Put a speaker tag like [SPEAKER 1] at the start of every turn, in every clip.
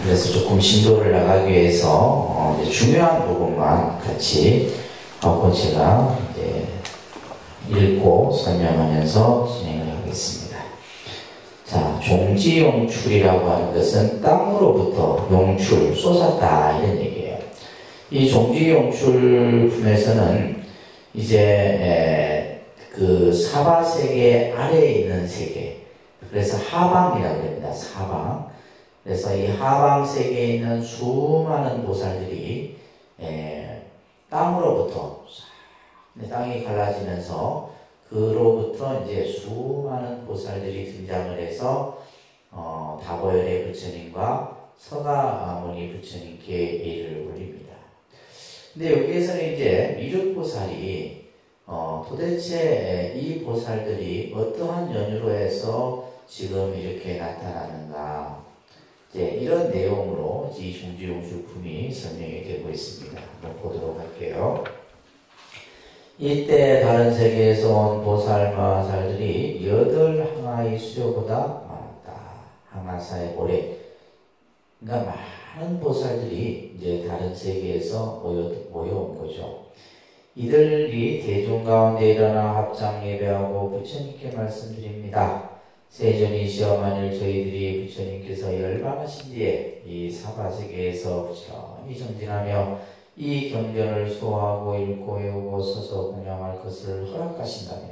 [SPEAKER 1] 그래서 조금 진도를 나가기 위해서 이제 중요한 부분만 같이 하고 제가 이제 읽고 설명하면서 진행을 하겠습니다. 자, 종지용출이라고 하는 것은 땅으로부터 용출, 쏟았다 이런 얘기예요. 이 종지용출품에서는 이제 그 사바세계 아래에 있는 세계, 그래서 하방이라고 합니다. 사방. 그래서 이 하방 세계에 있는 수많은 보살들이 땅으로부터 땅이 갈라지면서 그로부터 이제 수많은 보살들이 등장을 해서 다보열의 부처님과 서가모니 부처님께 예를 올립니다. 근데 여기에서는 이제 미륵보살이 도대체 이 보살들이 어떠한 연유로 해서 지금 이렇게 나타나는가, 이제 이런 내용으로 이 종지용출품이 설명이 되고 있습니다. 한번 보도록 할게요. 이때 다른 세계에서 온 보살마살들이 8항아의 수요보다 많았다. 항아사의 모래. 그러니까 많은 보살들이 이제 다른 세계에서 모여온 거죠. 이들이 대중 가운데 일어나 합장 예배하고 부처님께 말씀드립니다. 세존이시여, 만일 저희들이 부처님께서 열반하신 뒤에 이 사바세계에서 부지런히 정진하며 이 경전을 수호하고 읽고 외우고 서서 공양할 것을 허락하신다면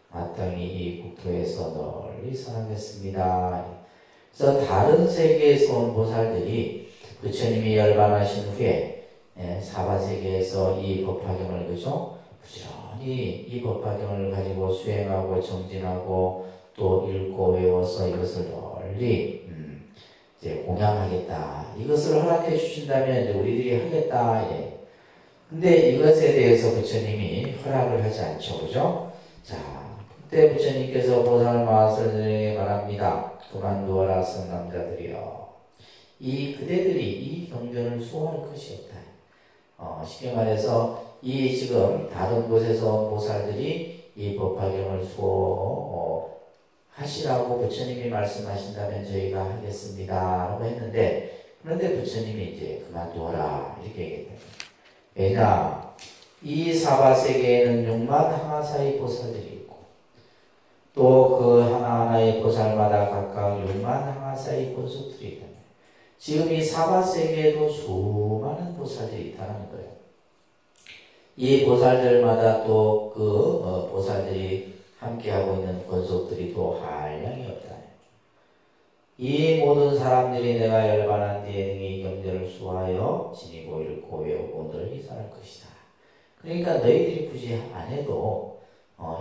[SPEAKER 1] 마땅히 이 국토에서 널리 선하겠습니다. 그래서 다른 세계에서 온 보살들이 부처님이 열반하신 후에 사바세계에서 이 법화경을 그죠? 부지런히 이 법화경을 가지고 수행하고 정진하고 또 읽고 외워서 이것을 널리 이제 공양하겠다. 이것을 허락해 주신다면 이제 우리들이 하겠다. 예. 근데 이것에 대해서 부처님이 허락을 하지 않죠. 그죠? 자, 그때 부처님께서 보살마살들에게 말합니다. 그만두어라 성남자들이여. 그대들이 이 경전을 수호할 것이 없다. 쉽게 말해서 이 지금 다른 곳에서 온 보살들이 이 법화경을 하시라고 부처님이 말씀하신다면 저희가 하겠습니다 라고 했는데, 그런데 부처님이 이제 그만두어라 이렇게 얘기했다. 왜냐, 이 사바세계에는 6만 항아사의 보살들이 있고 또 그 하나하나의 보살마다 각각 6만 항아사의 본속들이 있다. 지금 이 사바세계에도 수많은 보살들이 있다는 거예요. 이 보살들마다 또 그 보살들이 함께하고 있는 권속들이 또 한량이 없다. 이 모든 사람들이 내가 열반한 뒤에 능히 경전을 수하여 지니고 읽고 외우고 널리 선할 것이다. 그러니까 너희들이 굳이 안 해도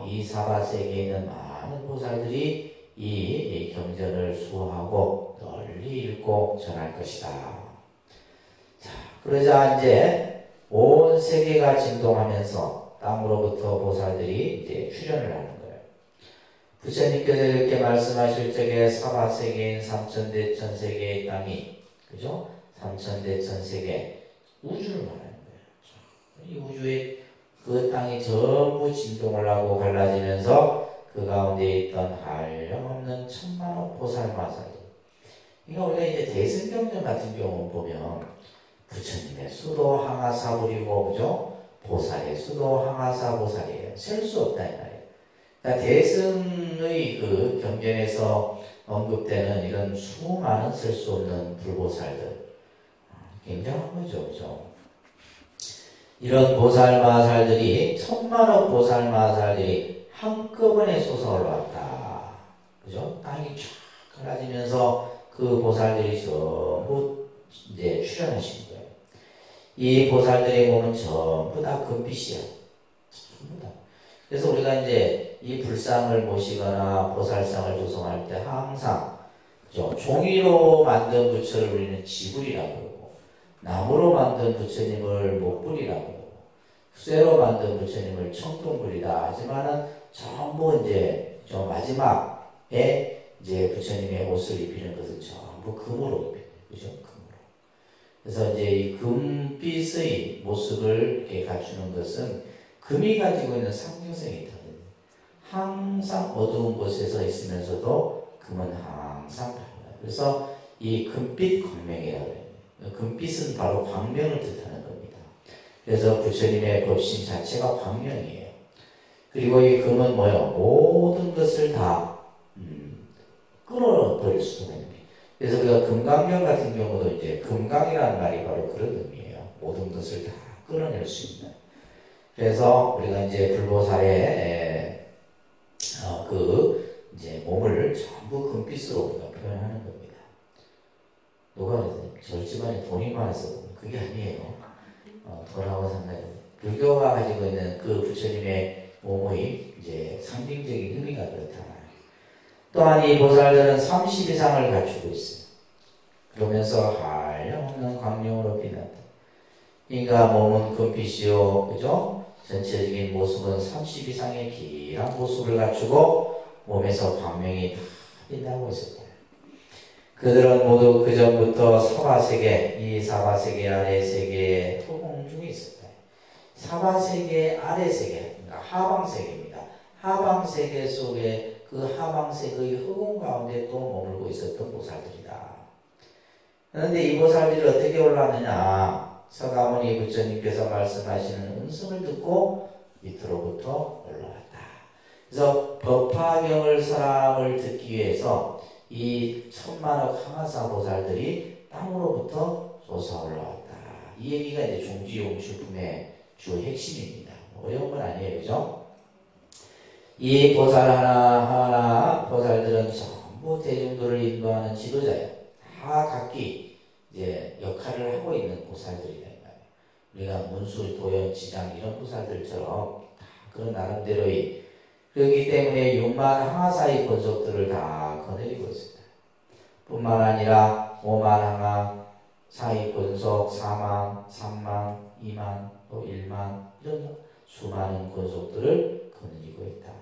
[SPEAKER 1] 이 사바세계에 있는 많은 보살들이 이 경전을 수하고 널리 읽고 전할 것이다. 자, 그러자 이제 온 세계가 진동하면서 땅으로부터 보살들이 이제 출현을 하는 거예요. 부처님께서 이렇게 말씀하실 적에 사바세계인 삼천대천세계의 땅이, 그죠? 삼천대천세계 우주를 말하는 거예요. 이 우주의 그 땅이 전부 진동을 하고 갈라지면서 그 가운데 있던 한량없는 천만억 보살마살들. 그러니까 우리가 이제 대승경전 같은 경우 보면 부처님의 수도 항아사불이고, 그죠? 보살의 수도 항아사보살이에요. 셀 수 없다 이 말이에요. 그러니까 대승의 그 경전에서 언급되는 이런 수많은 셀 수 없는 불보살들, 굉장한 거죠, 그죠? 이런 보살마살들이 천만억 보살마살들이 한꺼번에 솟아 올라왔다, 그죠? 땅이 쫙 갈라지면서 그 보살들이 전부 이제 출현하신 거예요. 이 보살들의 몸은 전부 다 금빛이야. 전부 다. 그래서 우리가 이제 이 불상을 모시거나 보살상을 조성할 때 항상, 그죠? 종이로 만든 부처를 우리는 지불이라고 그러고, 나무로 만든 부처님을 목불이라고 그러고, 쇠로 만든 부처님을 청동불이다 하지만은 전부 이제 저 마지막에 이제 부처님의 옷을 입히는 것은 전부 금으로 입혀요. 그죠? 금으로. 그래서 이제 이 금빛의 모습을 이렇게 갖추는 것은 금이 가지고 있는 상징성이 있거든요. 항상 어두운 곳에서 있으면서도 금은 항상 밝아요. 그래서 이 금빛 광명이라고 해요. 금빛은 바로 광명을 뜻하는 겁니다. 그래서 부처님의 법신 자체가 광명이에요. 그리고 이 금은 뭐예요? 모든 것을 다 끊어버릴 수가 있는 거예요. 그래서 우리가 금강경 같은 경우도 이제 금강이라는 말이 바로 그런 의미예요. 모든 것을 다 끊어낼 수 있는. 그래서 우리가 이제 불보살의 이제 몸을 전부 금빛으로 우리가 표현하는 겁니다. 누가 저희 집안에 돈이 많아서 그게 아니에요. 돈하고 상관이 불교가 가지고 있는 그 부처님의 몸의 이제 상징적인 의미가 그렇다. 또한 이 보살들은 30 이상을 갖추고 있어요. 그러면서 한량없는 광명으로 빛난다. 그러니까 몸은 금빛이요, 그죠? 전체적인 모습은 30 이상의 길한 모습을 갖추고 몸에서 광명이 다 빛나고 있었다. 그들은 모두 그 전부터 사바세계, 이 사바세계 아래 세계의 토공 중에 있었다. 사바세계 아래 세계, 그러니까 하방세계입니다. 하방세계 속에 그 하방세계의 흑원 가운데 또 머물고 있었던 보살들이다. 그런데 이 보살들이 어떻게 올랐느냐? 서가모니 부처님께서 말씀하시는 음성을 듣고 밑으로부터 올라왔다. 그래서 법화경을 사람을 듣기 위해서 이 천만억 항아사 보살들이 땅으로부터 솟아 올라왔다. 이 얘기가 이제 종지용출품의 주 핵심입니다. 어려운 건 아니에요, 그죠? 이 보살 하나하나 보살들은 전부 대중들을 인도하는 지도자예요. 다 각기 이제 역할을 하고 있는 보살들이다. 우리가 문수, 도연, 지장 이런 보살들처럼 다 그런 나름대로의 그렇기 때문에 6만 항아사의 권속들을 다 거느리고 있습니다. 뿐만 아니라 5만 항아, 사의 권속, 4만, 3만, 2만, 또 1만 이런 수많은 권속들을 거느리고 있다.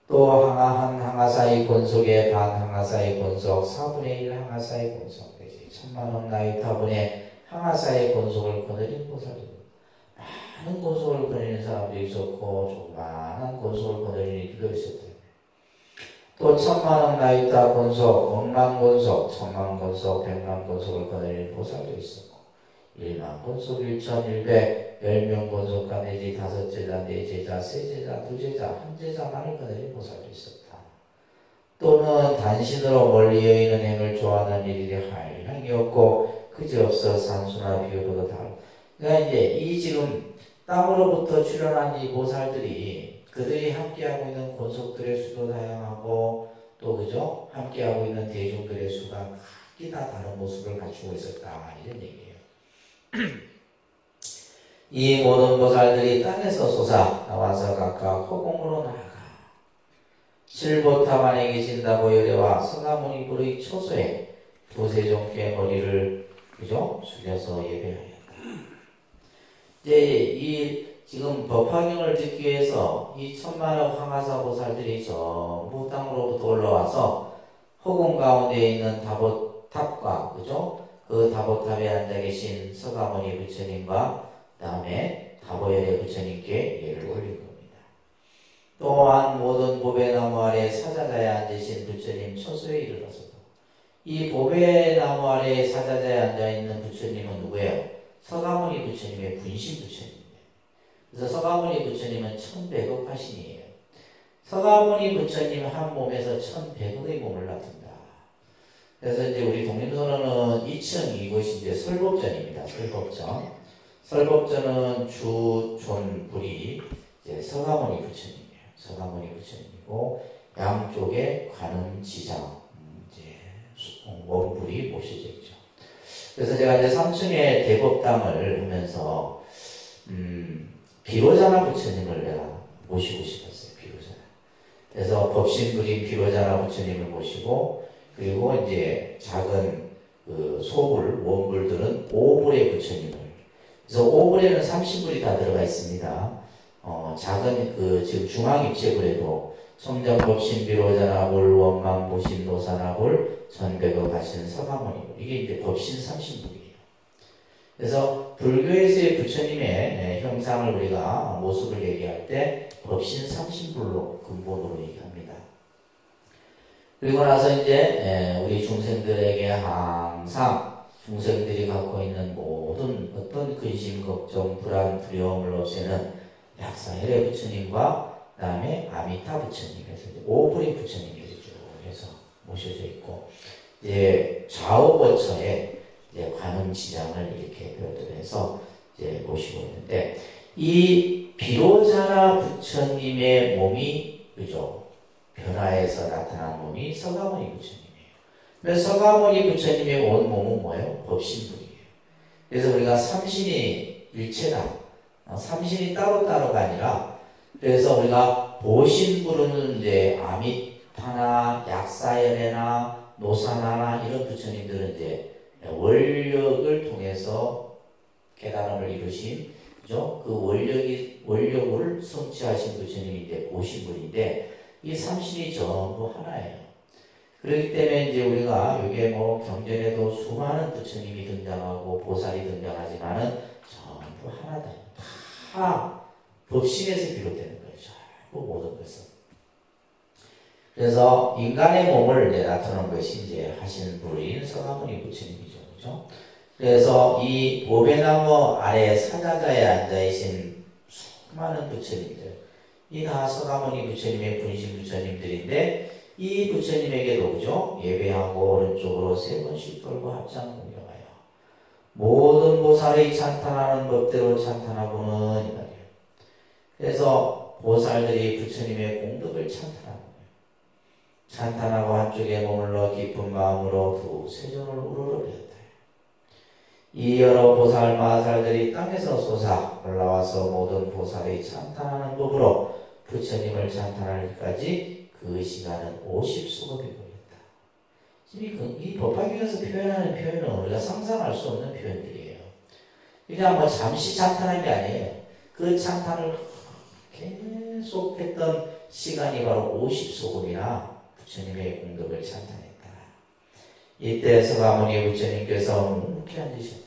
[SPEAKER 1] 또 한 항아사의 권속에 반 항아사의 권속, 4분의 1 항아사의 권속, 1000만억 나이타분의 항아사의 권속을 거느린 보살들. 많은 권속을 거느리는 사람도 있었고 조그마한 권속을 거느리는 이들도 있었다. 또 1000만억 나이타 권속, 10,000,000 권속, 10,000,000 권속, 100,000,000 권속을 거느리는 보살도 있었고 1만 권속 1100 10명 권속가 내지 5제자, 4제자, 3제자, 2제자, 1제자만을 거느린 보살도 있었다. 또는 단신으로 멀리 여의는 행을 좋아하는 일일이 한량이었고 그지없어 산수나 비유로도 다르고. 그러니까 이제 이 지금 땅으로부터 출현한 이 보살들이 그들이 함께하고 있는 권속들의 수도 다양하고 또 그죠? 함께하고 있는 대중들의 수가 각기 다 다른 모습을 갖추고 있었다. 이런 얘기예요. 이 모든 보살들이 땅에서 솟아 나와서 각각 허공으로 나아가 칠보탑 안에 계신다고 여려와 서가모니 불의 초소에 도세종께 머리를 그죠? 숙여서 예배하였다. 이제 이 지금 법화경을 듣기 위해서 이 1000만억 항아사 보살들이 전부 땅으로부터 올라와서 허공 가운데 있는 다보탑과 그죠? 그 다보탑에 앉아 계신 서가모니 부처님과 그 다음에 다보열의 부처님께 예를 올린 겁니다. 또한 모든 보배나무 아래 사자자에 앉으신 부처님 초소에 이르러서도 이 보배나무 아래 사자자에 앉아있는 부처님은 누구예요? 서가모니 부처님의 분신 부처님입니다. 그래서 서가모니 부처님은 1100억 화신이에요. 서가모니 부처님 한 몸에서 1100억의 몸을 나타낸다. 그래서 이제 우리 독립선언은 2층 이곳이 이제 설법전입니다. 설법전. 설법전은 주존불이 이제 서가모니 부처님이에요. 서가모니 부처님이고 양쪽에 관음 지장 이제 원불이 모셔져 있죠. 그래서 제가 이제 3층에 대법당을 하면서 비로자나 부처님을 내가 모시고 싶었어요. 비로자나. 그래서 법신불인 비로자나 부처님을 모시고 그리고 이제 작은 그 소불, 원불들은 5불의 부처님을. 그래서 5불에는 30불이 다 들어가 있습니다. 작은 그 지금 중앙입체불에도 성정법신 비로자나불, 원망보신 노사나불, 전백억 하신 서가모니불. 이게 이제 법신 30불이에요. 그래서 불교에서의 부처님의 형상을 우리가 모습을 얘기할 때 법신 30불로 근본으로 얘기합니다. 그리고 나서 이제 우리 중생들에게 항상 중생들이 갖고 있는 모든 어떤 근심, 걱정, 불안, 두려움을 없애는 약사열의 부처님과 그 다음에 아미타 부처님에서 오브리 부처님이 쭉 해서 모셔져 있고, 이제 좌우거처에 이제 관음지장을 이렇게 표현해서 이제 모시고 있는데, 이 비로자나 부처님의 몸이 그죠? 변화해서 나타난 몸이 서가모니 부처님이에요. 그래서 서가모니 부처님의 온 몸은 뭐예요? 법신불이에요. 그래서 우리가 삼신이 일체다. 삼신이 따로따로가 아니라, 그래서 우리가 보신불은 이제 아미타나 약사연해나 노사나나 이런 부처님들은 이제 원력을 통해서 깨달음을 이루신, 그죠? 그 원력을 성취하신 부처님이 이제 보신분인데, 이 삼신이 전부 하나예요. 그렇기 때문에 이제 우리가 이게 뭐 경전에도 수많은 부처님이 등장하고 보살이 등장하지만은 전부 하나다. 다 법신에서 비롯되는 거죠. 그 모든 것은. 그래서 인간의 몸을 나타낸 것이 이제 하신 분인 서가모니 부처님이죠. 그죠? 그래서 이 보배나무 아래 사자자에 앉아계신 수많은 부처님들, 이 다 서가모니 부처님의 분신 부처님들인데, 이 부처님에게도 그죠? 예배하고 오른쪽으로 3번씩 돌고 합장 공경하여 모든 보살의 찬탄하는 법대로 찬탄하고는 이 말이에요. 그래서 보살들이 부처님의 공덕을 찬탄하는 거예요. 찬탄하고 한쪽에 머물러 깊은 마음으로 두세존을 우러러be었다. 이 여러 보살 마살들이 땅에서 솟아 올라와서 모든 보살의 찬탄하는 법으로 부처님을 찬탄하기까지 그 시간은 50수급이 걸렸다. 지금 이 법화경에서 표현하는 표현은 우리가 상상할 수 없는 표현들이에요. 그냥 뭐 잠시 찬탄한 게 아니에요. 그 찬탄을 계속 했던 시간이 바로 50소급이나 부처님의 공덕을 찬탄했다. 이때 서가모니 부처님께서 묵묵히 앉으셨다.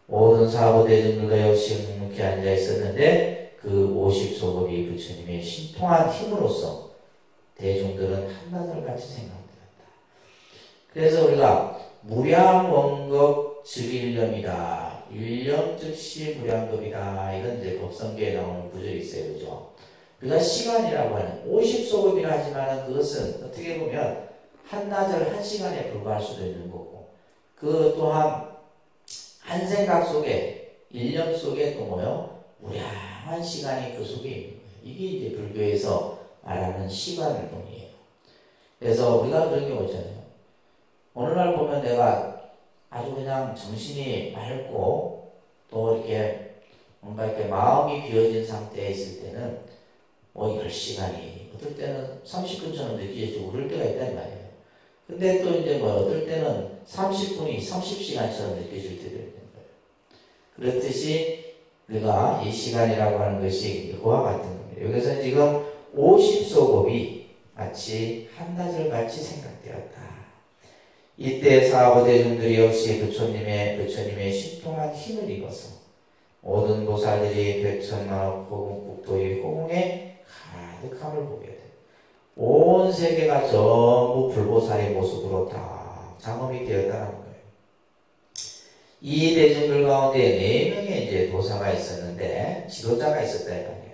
[SPEAKER 1] 모든 사부대중들도 역시 묵묵히 앉아 있었는데, 그 50소급이 부처님의 신통한 힘으로써 대중들은 한나절같이 생각되었다. 그래서 우리가 무량원겁 즉일념이다. 일념 즉시 무량겁이다. 이런 이제 법성계에 나오는 구절이 있어요. 그죠? 우리가 시간이라고 하는 50소급이라 하지만 그것은 어떻게 보면 한나절 1시간에 불과할 수도 있는 거고, 그 또한 한 생각 속에, 일념 속에 또 뭐요? 무량한 시간이 그 속에 있는 거예요. 이게 이제 불교에서 말하는 시간운동이에요. 그래서 우리가 그런 경우 있잖아요. 어느 날 보면 내가 아주 그냥 정신이 맑고 또 이렇게 뭔가 이렇게 마음이 비어진 상태에 있을 때는 뭐 10시간이, 어떨 때는 30분처럼 느껴지고 그럴 때가 있단 말이에요. 근데 또 이제 뭐 어떨 때는 30분이 30시간처럼 느껴질 때도 있는 거예요. 그렇듯이 우리가 이 시간이라고 하는 것이 그와 같은 겁니다. 여기서 지금 50소급이 마치 한나절 같이 생각되었다. 이때 사부대중들이 역시 부처님의 신통한 힘을 입어서 모든 보살들이 백천만억 호궁국도의 호궁에 가득함을 보게 돼. 온 세계가 전부 불보살의 모습으로 다 장엄이 되었다는 거예요. 이 대중들 가운데 4명의 이제 도사가 있었는데, 지도자가 있었다 이 말이에요.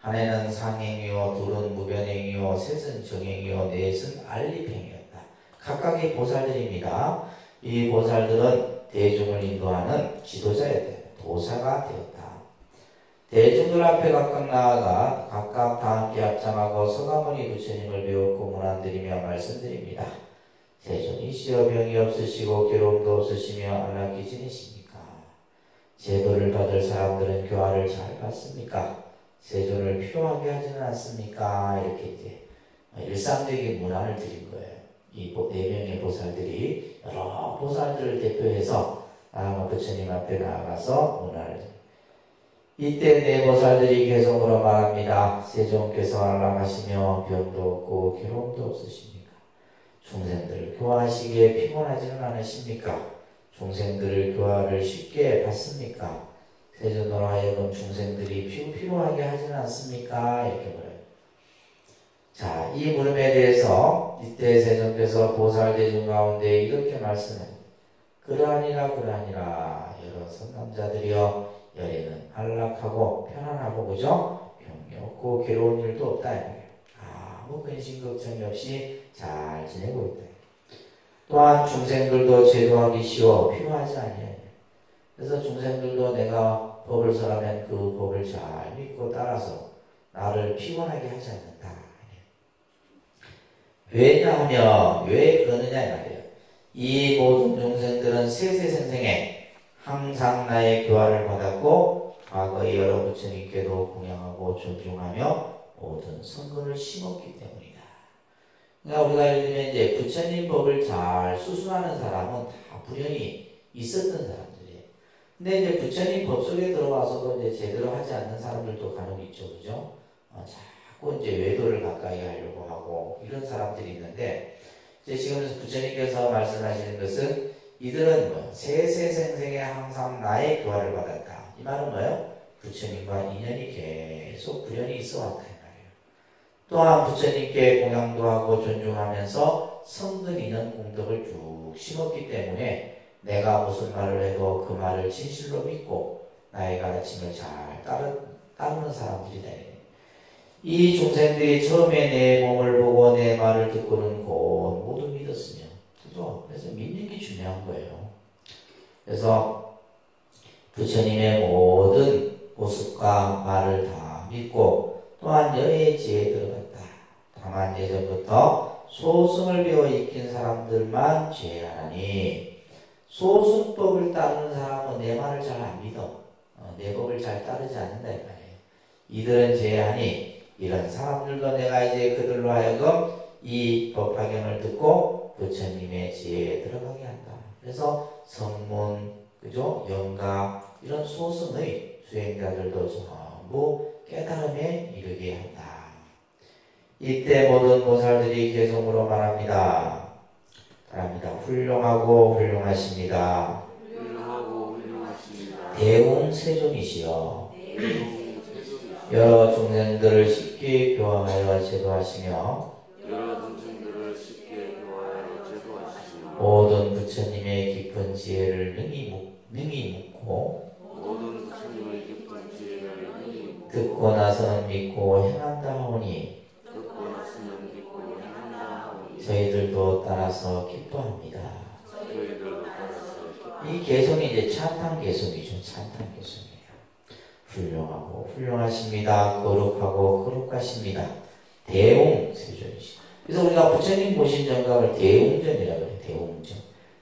[SPEAKER 1] 하나는 상행이요, 둘은 무변행이요, 셋은 정행이요, 넷은 알립행이었다. 각각의 보살들입니다. 이 보살들은 대중을 인도하는 지도자였다. 도사가 되었다. 대중들 앞에 각각 나아가 각각 다 함께 합장하고 서가모니 부처님을 배웠고 문안드리며 말씀드립니다. 세존이시여 병이 없으시고 괴로움도 없으시며 안락히 지내십니까? 제도를 받을 사람들은 교화를 잘 받습니까? 세존을 필요하게 하지는 않습니까? 이렇게 이제 일상적인 문안을 드린 거예요. 이 4명의 보살들이 여러 보살들을 대표해서 부처님 앞에 나아가서 문안을 드립니다. 이때 4보살들이 개성으로 말합니다. 세존께서 안락하시며 병도 없고 괴로움도 없으십니까? 중생들을 교화하시기에 피곤하지는 않으십니까? 중생들을 교화를 쉽게 받습니까? 세존으로 하여금 중생들이 피로하게 하지는 않습니까? 이렇게 물어요. 자, 이 물음에 대해서 이때 세존께서 보살대중 가운데 이렇게 말씀해 그러하니라 여러 선남자들이여 열에는 안락하고 편안하고 그죠? 병이 없고 괴로운 일도 없다. 아무 근심 걱정이 없이 잘 지내고 있다. 또한 중생들도 제도하기 쉬워 필요하지 아니하니. 그래서 중생들도 내가 법을 설하면 그 법을 잘 믿고 따라서 나를 피곤하게 하지 않는다. 왜냐하면 왜 그러느냐 이 말이에요. 이 모든 중생들은 세세생생에 항상 나의 교화를 받았고 과거의 여러 부처님께도 공양하고 존중하며 모든 성근을 심었기 때문이다. 그러니까 우리가 예를 들면 이제 부처님 법을 잘 수순하는 사람은 다 불연이 있었던 사람들이에요. 근데 이제 부처님 법 속에 들어와서도 이제 제대로 하지 않는 사람들도 간혹 있죠, 그죠? 자꾸 이제 외도를 가까이 하려고 하고 이런 사람들이 있는데 이제 지금 부처님께서 말씀하시는 것은 이들은 뭐 세세생생에 항상 나의 교화를 받았다. 이 말은 뭐예요? 부처님과 인연이 계속 불연이 있어 왔다 이 말이에요. 또한 부처님께 공양도 하고 존중하면서 성근 인연 공덕을 쭉 심었기 때문에 내가 무슨 말을 해도 그 말을 진실로 믿고 나의 가르침을 잘 따르는 사람들이다. 이 중생들이 처음에 내 몸을 보고 내 말을 듣고는 곧 모두 믿었으며, 그죠? 그래서 믿는 게 중요한 거예요. 그래서 부처님의 모든 모습과 말을 다 믿고 또한 열의 지혜에 들어갔다. 다만 예전부터 소승을 배워 익힌 사람들만 제하니 소승법을 따르는 사람은 내 말을 잘 안 믿어. 내 법을 잘 따르지 않는다 이 말이에요. 이들은 제하니 이런 사람들도 내가 이제 그들로 하여금 이 법화경을 듣고 부처님의 지혜에 들어가게 한다. 그래서 성문, 그죠? 영가 이런 소승의 수행자들도 전부 깨달음에 이르게 한다. 이때 모든 보살들이 개성으로 말합니다. 훌륭하고 훌륭하십니다. 대웅세존이시여 여러 중생들을 쉽게 교화하여 제도하시며 모든 부처님의 깊은 지혜를 능히 묻고 듣고 나서는 믿고 행한다 하오니 저희들도 따라서 기뻐합니다. 이 개성이 이제 찬탄 개성이죠. 찬탄 개성이에요. 훌륭하고 훌륭하십니다. 거룩하고 거룩하십니다. 대웅세존이시. 그래서 우리가 부처님 모신 정각을 대웅전이라고 해요. 대웅전.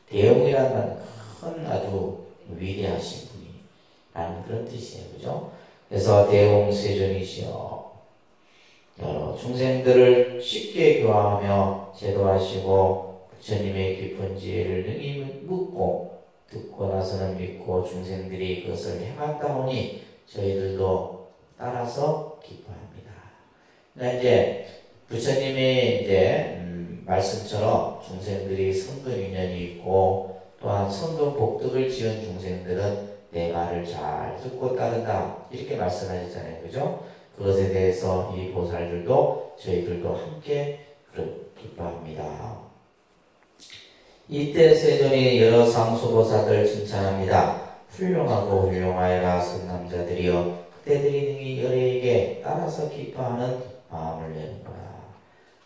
[SPEAKER 1] 대웅이라는 큰 아주 위대하신 분이라는 그런 뜻이에요. 그죠? 그래서 대웅세존이시여 여러 중생들을 쉽게 교화하며 제도하시고 부처님의 깊은 지혜를 능히 묻고 듣고 나서는 믿고 중생들이 그것을 행한다 하니 저희들도 따라서 기뻐합니다. 그러니까 이제 부처님의 이제 말씀처럼 중생들이 성근 인연이 있고 또한 성근 복덕을 지은 중생들은 내 말을 잘 듣고 따른다 이렇게 말씀하셨잖아요, 그죠? 그것에 대해서 이 보살들도 저희들도 함께 기뻐합니다. 이때 세존이 여러 상수보살들 칭찬합니다. 훌륭하고 훌륭하여라 선남자들이여 그때들이 능히 열애에게 따라서 기뻐하는 마음을 내는구나.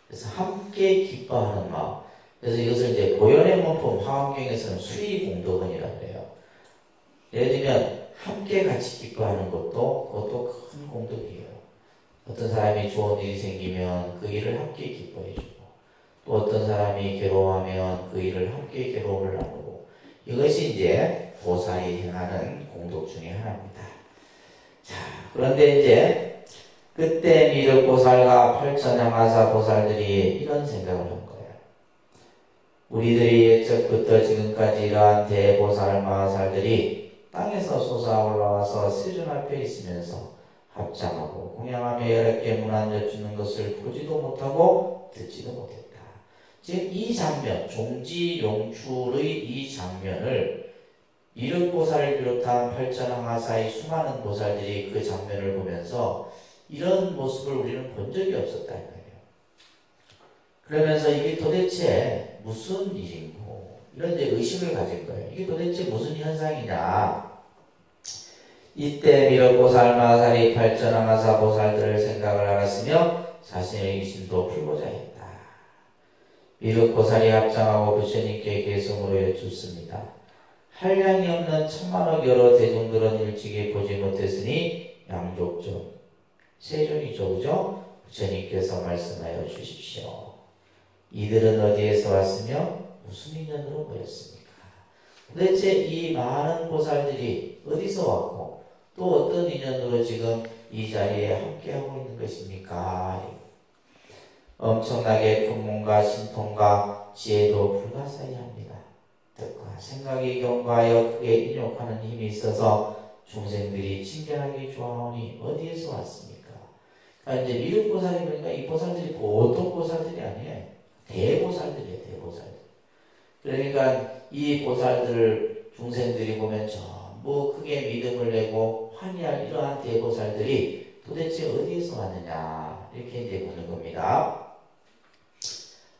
[SPEAKER 1] 그래서 함께 기뻐하는 마음. 그래서 이것을 이제 보현의 문법 화엄경에서는 수의공덕원이라고 해요. 예를 들면 함께 같이 기뻐하는 그것도 큰 공덕이에요. 어떤 사람이 좋은 일이 생기면 그 일을 함께 기뻐해주고 또 어떤 사람이 괴로워하면 그 일을 함께 괴로움을 나누고 이것이 이제 보살이 행하는 공덕 중에 하나입니다. 자, 그런데 이제 그때 미륵보살과 팔천향아사 보살들이 이런 생각을 한 거예요. 우리들이 옛적부터 지금까지 이러한 대보살 마하살들이 땅에서 솟아 올라와서 세존 앞에 있으면서 합장하고 공양하며 여럿께 문안여 주는 것을 보지도 못하고 듣지도 못했다. 지금 이 장면, 종지용출의 이 장면을 미륵보살을 비롯한 팔천항하사의 수많은 보살들이 그 장면을 보면서 이런 모습을 우리는 본 적이 없었다. 그러면서 이게 도대체 무슨 일인고 이런 데 의식을 가진 거예요. 이게 도대체 무슨 현상이냐. 이때 미륵보살 마살이 발전하마사 보살들을 생각을 알았으며 자신의 귀신도 풀고자 했다. 미륵보살이 합장하고 부처님께 개성으로 여쭙습니다. 한량이 없는 천만억 여러 대중들은 일찍이 보지 못했으니 양족존 세존이죠, 그죠? 부처님께서 말씀하여 주십시오. 이들은 어디에서 왔으며 무슨 인연으로 모였습니까? 도대체 이 많은 보살들이 어디서 왔고 또 어떤 인연으로 지금 이 자리에 함께하고 있는 것입니까? 엄청나게 큰 몸과 신통과 지혜도 불가사의합니다. 뜻과 생각이 경과하여 크게 인욕하는 힘이 있어서 중생들이 친견하기 좋아하니 어디에서 왔습니까? 그러니까 이제 미륵보살이 보니까 이 보살들이 보통 보살들이 아니에요. 대보살들이에요, 대보살들. 그러니까 이 보살들을 중생들이 보면 전부 크게 믿음을 내고 환희할 이러한 대보살들이 도대체 어디에서 왔느냐 이렇게 이제 묻는 겁니다.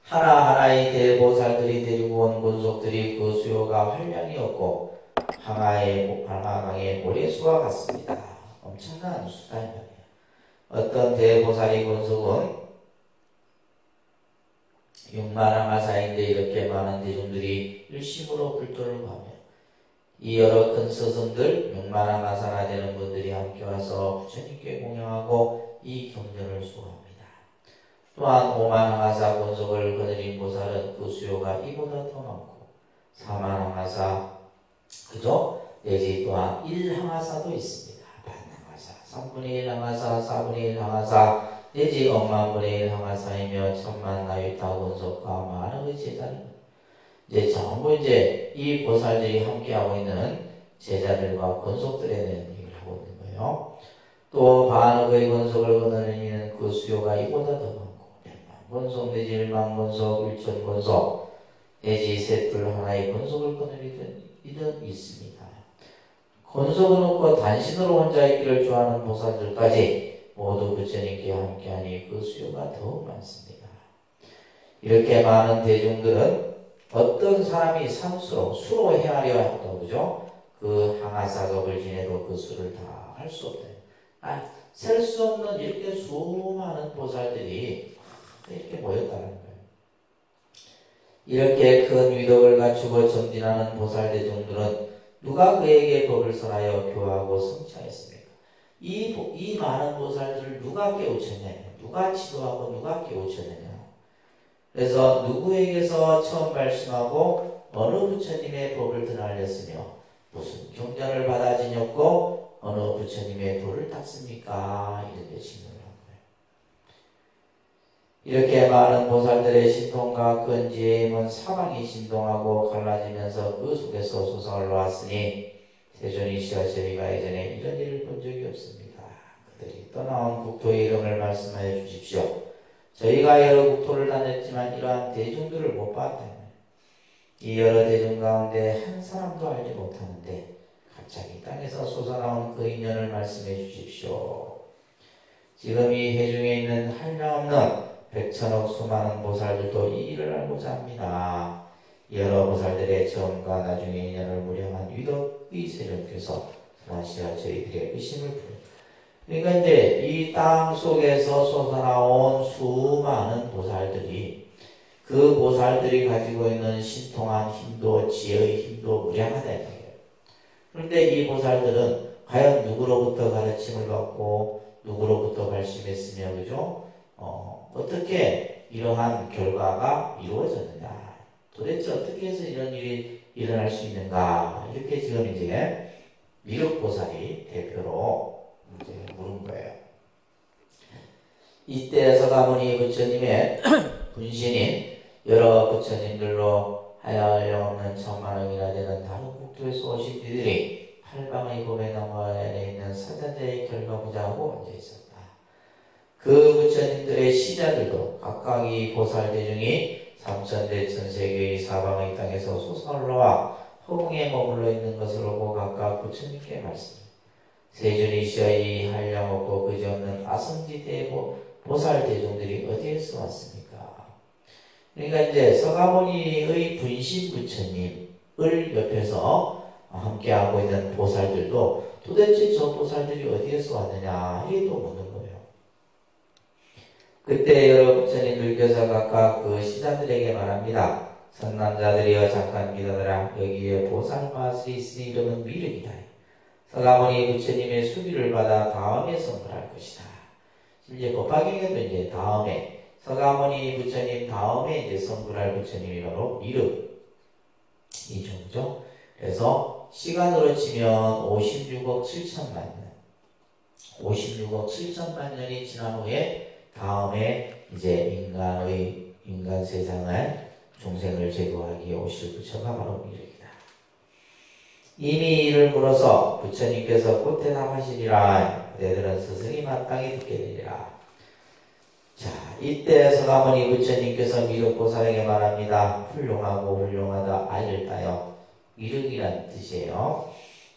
[SPEAKER 1] 하나하나의 대보살들이 데리고 온 권속들이 그 수요가 한량이 없고 항아강의 모래수와 같습니다. 엄청난 수다 말이에요. 어떤 대보살이 권속은 6만 항아사인데 이렇게 많은 대중들이 일심으로 불도를 가며 이 여러 큰 스승들 6만 항아사나 되는 분들이 함께 와서 부처님께 공양하고 이 경전을 수호합니다. 또한 5만 항아사 권속을 거느린 보살은 그 수요가 이보다 더 많고 4만 항아사 그죠? 내지 또한 1항아사도 있습니다. 반항아사, 3분의 1 항아사, 4분의 1 항아사 내지 억만분의 1 항아사이며 천만 나유타 권속과 많은 제자들 이제 전부 이제 이 보살들이 함께하고 있는 제자들과 권속들에 대한 얘기를 하고 있는 거예요. 또 반억의 권속을 거느리는 이는 그 수요가 이보다 더 많고 100만 권속 내지 1만 권속 1천 권속 내지 셋둘 하나의 권속을 거느리던 이든 있습니다. 권속은 없고 단신으로 혼자 있기를 좋아하는 보살들까지 모두 부처님께 함께하니 그 수요가 더욱 많습니다. 이렇게 많은 대중들은 어떤 사람이 산수로 수로 헤아려 했다고 그죠? 그 항아사급을 지내도 그 수를 다 할 수 없다. 셀 수 없는 이렇게 수많은 보살들이 이렇게 모였다는 거예요. 이렇게 큰 위덕을 갖추고 정진하는 보살 대중들은 누가 그에게 법을 설하여 교하고 성취하였습니까? 이 많은 보살들을 누가 깨우쳤냐? 누가 지도하고 누가 깨우쳤느냐? 그래서 누구에게서 처음 발심하고 어느 부처님의 법을 드날렸으며 무슨 경전을 받아 지녔고 어느 부처님의 도를 닦습니까? 이런 데 질문을 한 거예요. 이렇게 많은 보살들의 신통과 큰 지혜의 힘은 사방이 신동하고 갈라지면서 그 속에서 솟아 올라왔으니 세존이시와 저희가 예전에 이런 일을 본 적이 없습니다. 그들이 떠나온 국토의 이름을 말씀하여 주십시오. 저희가 여러 국토를 다녔지만 이러한 대중들을 못 봤다며 이 여러 대중 가운데 한 사람도 알지 못하는데 갑자기 땅에서 솟아나온 그 인연을 말씀해 주십시오. 지금 이 회중에 있는 한량없는 백천억 수많은 보살들도 이 일을 알고자 합니다. 여러 보살들의 처음과 나중의 인연을 무량한 위덕의 세력께서 선하시어 저희들의 의심을 풀어 그러니까 이제 이 땅 속에서 솟아나온 수많은 보살들이 그 보살들이 가지고 있는 신통한 힘도 지혜의 힘도 무량하다 이거예요. 그런데 이 보살들은 과연 누구로부터 가르침을 받고 누구로부터 발심했으며 그죠? 어떻게 이러한 결과가 이루어졌느냐? 도대체 어떻게 해서 이런 일이 일어날 수 있는가? 이렇게 지금 이제 미륵보살이 대표로 이제 물은 거예요. 이때 서가모니 부처님의 분신인 여러 부처님들로 하여 없는 천만억이나 되는 다른 국토에서 오신 이들이 팔방의 법에 넘어에 있는 사자자의 결과부자하고 앉아 있었다. 그 부처님들의 시자들도 각각 이 보살 대중이 삼천대천 세계의 사방의 땅에서 솟아올라와 허공에 머물러 있는 것을 보고 각각 부처님께 말씀합니다. 세존이시여 이 한량없고 그지없는 아성지대의 보살 대중들이 어디에서 왔습니까? 그러니까 이제 서가모니의 분신 부처님을 옆에서 함께하고 있는 보살들도 도대체 저 보살들이 어디에서 왔느냐 이게 또 묻는 거예요. 그때 여러 부처님들께서 각각 그 시자들에게 말합니다. 선남자들이여 잠깐 기다려라. 여기에 보살과 스리스니 이름은 미륵이다. 서가모니 부처님의 수기를 받아 다음에 선물할 것이다. 이제 법화경에도 이제 다음에 서가모니 부처님 다음에 이제 선물할 부처님이 바로 미륵이죠, 그죠? 그래서 시간으로 치면 56억 7천만 년, 56억 7천만 년이 지난 후에 다음에 이제 인간 세상을 중생을 제도하기에 오실 부처가 바로 미륵이다. 이미 이를 물어서 부처님께서 곧 대답하시리라. 그대들은 스승이 마땅히 듣게 되리라. 자, 이때 서가모니 부처님께서 미륵보살에게 말합니다. 훌륭하고 훌륭하다. 아이를 따요. 미륵이란 뜻이에요.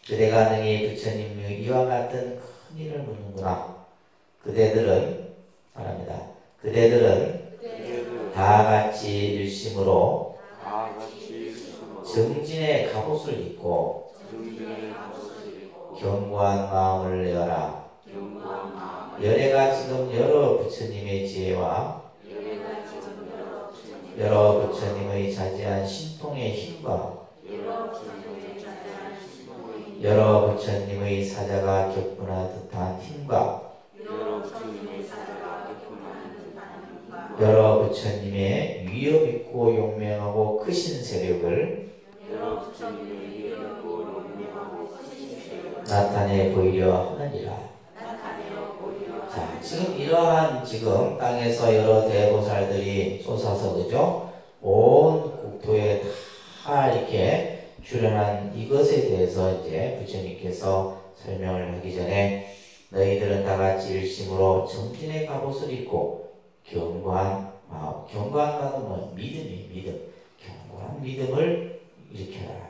[SPEAKER 1] 그대가 능히 부처님이 이와 같은 큰 일을 묻는구나. 그대들은 말합니다. 그대들은 다 같이 일심으로 정진의 갑옷을 입고 견고한 마음을 내어라. 열애가 지금 여러 부처님의 지혜와 여러 부처님의 자제한 신통의 힘과 여러 부처님의 사자가 격분하듯한 힘과 여러 부처님의 위엄 있고 용맹하고 크신 세력을 나타내 보이려 하느니라. 자, 지금 이러한 땅에서 여러 대보살들이 솟아서 그죠? 온 국토에 다 이렇게 출현한 이것에 대해서 이제 부처님께서 설명을 하기 전에 너희들은 다 같이 일심으로 정진의 갑옷을 입고 견고한 마음, 견고한 마음은 믿음, 견고한 믿음을 일으켜라.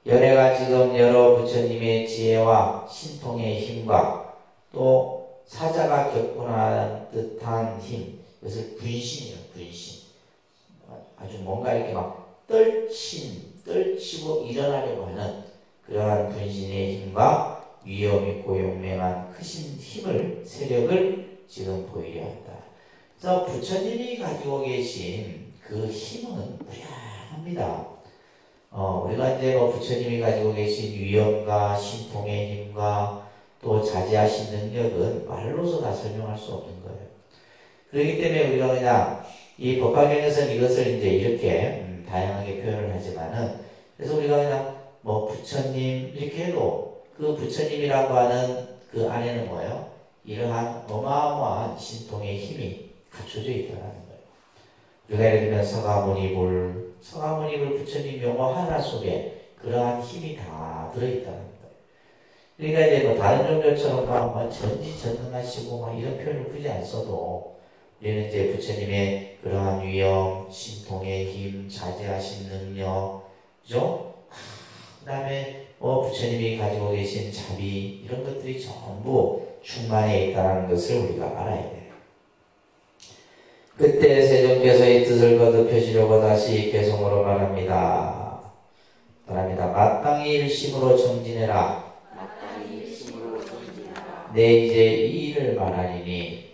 [SPEAKER 1] 열애가 지금 여러 부처님의 지혜와 신통의 힘과 또 사자가 격분한 듯한 힘, 이것을 분신이에요, 분신. 아주 뭔가 이렇게 막 떨치고 일어나려고 하는 그러한 분신의 힘과 위엄 있고 용맹한 크신 힘을, 세력을 지금 보이려 한다. 그래서 부처님이 가지고 계신 그 힘은 무량합니다. 우리가 이제 부처님이 가지고 계신 위엄과 신통의 힘과 또 자제하신 능력은 말로서 다 설명할 수 없는 거예요. 그렇기 때문에 우리가 그냥 이 법화경에서는 이것을 이제 이렇게 다양하게 표현을 하지만은, 그래서 우리가 그냥 부처님 이렇게 해도 그 부처님이라고 하는 그 안에는 뭐예요? 이러한 어마어마한 신통의 힘이 갖춰져 있다는 거예요. 우리가 예를 들면 서가모니불 부처님 용어 하나 속에 그러한 힘이 다 들어있다는 거예요. 그러니까 이제 다른 종교처럼 전지전능하시고 이런 표현을 굳이 안 써도 우리는 이제 부처님의 그러한 위엄, 신통의 힘, 자제하신 능력, 그죠? 그 다음에 부처님이 가지고 계신 자비, 이런 것들이 전부 충만해 있다는 것을 우리가 알아야 돼요. 그때 세존께서의 뜻을 거듭하시려고 다시 개성으로 말합니다. 마땅히 일심으로 정진해라. 내 이제 이 일을 말하리니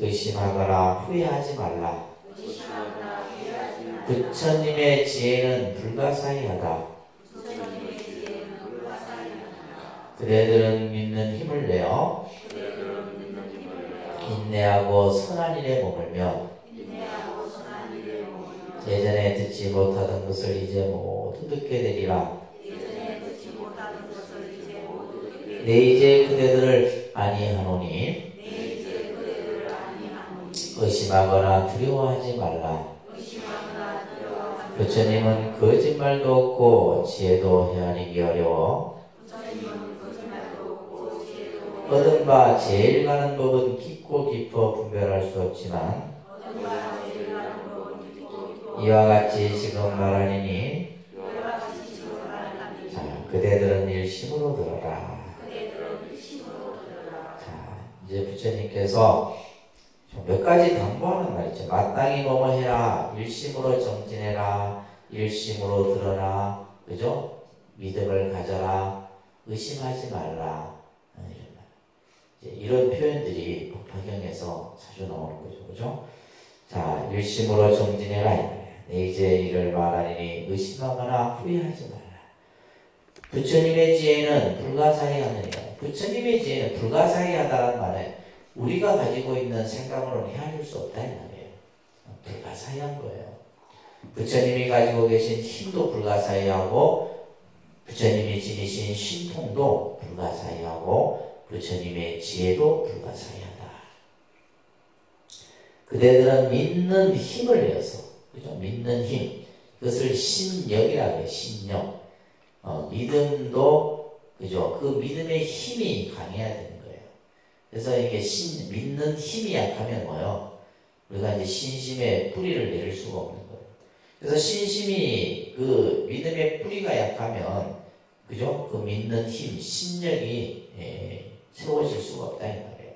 [SPEAKER 1] 의심하거나 후회하지 말라. 부처님의 지혜는 불가사의하다. 그대들은 믿는 힘을 내어 인내하고 선한 일에 머물며 예전에 듣지 못하던 것을 이제 모두 듣게 되리라. 내 이제 그대들을 아니하노니 의심하거나 두려워하지 말라. 부처님은 거짓말도 없고 지혜도 헤아리기 어려워 얻은 바 제일 가는 법은 깊고 깊어 분별할 수 없지만 이와 같이 지금 말하니니 자, 그대들은 일심으로 들어라. 자, 이제 부처님께서 몇 가지 당부하는 말이죠. 마땅히 뭐뭐 해라. 일심으로 정진해라. 일심으로 들어라. 그죠? 믿음을 가져라. 의심하지 말라. 이런 표현들이 법화경에서 자주 나오는 거죠. 그죠? 자, 일심으로 정진해라. 내 이제 이를 말하리니 의심하거나 후회하지 말라. 부처님의 지혜는 불가사의하느니라. 부처님의 지혜는 불가사의하다는 말은 우리가 가지고 있는 생각으로는 헤아릴 수 없다 이 말이에요. 불가사의한 거예요. 부처님이 가지고 계신 힘도 불가사의하고 부처님이 지니신 신통도 불가사의하고 부처님의 지혜도 불가사의하다. 그대들은 믿는 힘을 내어서, 그죠? 믿는 힘, 그것을 신력이라고 해요. 신력. 믿음도, 그죠? 그 믿음의 힘이 강해야 되는 거예요. 그래서 이게 믿는 힘이 약하면 뭐요? 우리가 이제 신심의 뿌리를 내릴 수가 없는 거예요. 그래서 신심이 그 믿음의 뿌리가 약하면, 그죠? 그 믿는 힘, 신력이 세워질 수가 없다 이 말이에요.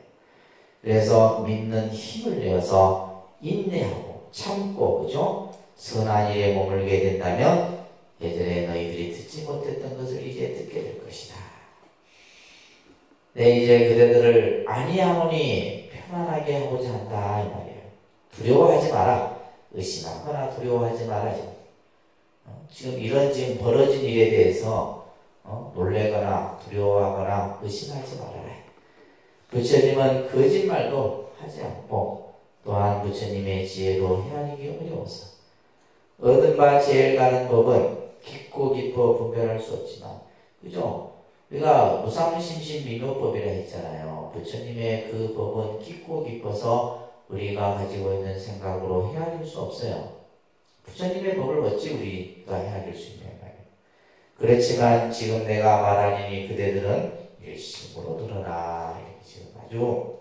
[SPEAKER 1] 그래서 믿는 힘을 내어서 인내하고 참고, 그죠? 선한 일에 머물게 된다면 예전에 너희들이 듣지 못했던 것을 이제 듣게 될 것이다. 네, 이제 그대들을 아니하오니 편안하게 하고자 한다 이 말이에요. 두려워하지 마라. 의심하거나 두려워하지 말아야죠. 지금 이런 지금 벌어진 일에 대해서 놀래거나 두려워하거나 의심하지 말아라. 부처님은 거짓말도 하지 않고 또한 부처님의 지혜로 헤아리기 어려워서 얻은 바 제일 가는 법은 깊고 깊어 분별할 수 없지만, 그죠? 우리가 무상심신미묘법이라 했잖아요. 부처님의 그 법은 깊고 깊어서 우리가 가지고 있는 생각으로 헤아릴 수 없어요. 부처님의 법을 어찌 우리가 헤아릴 수 있냐 말이에요. 그렇지만 지금 내가 말하니 그대들은 일심으로 들어라. 이렇게 지금 아주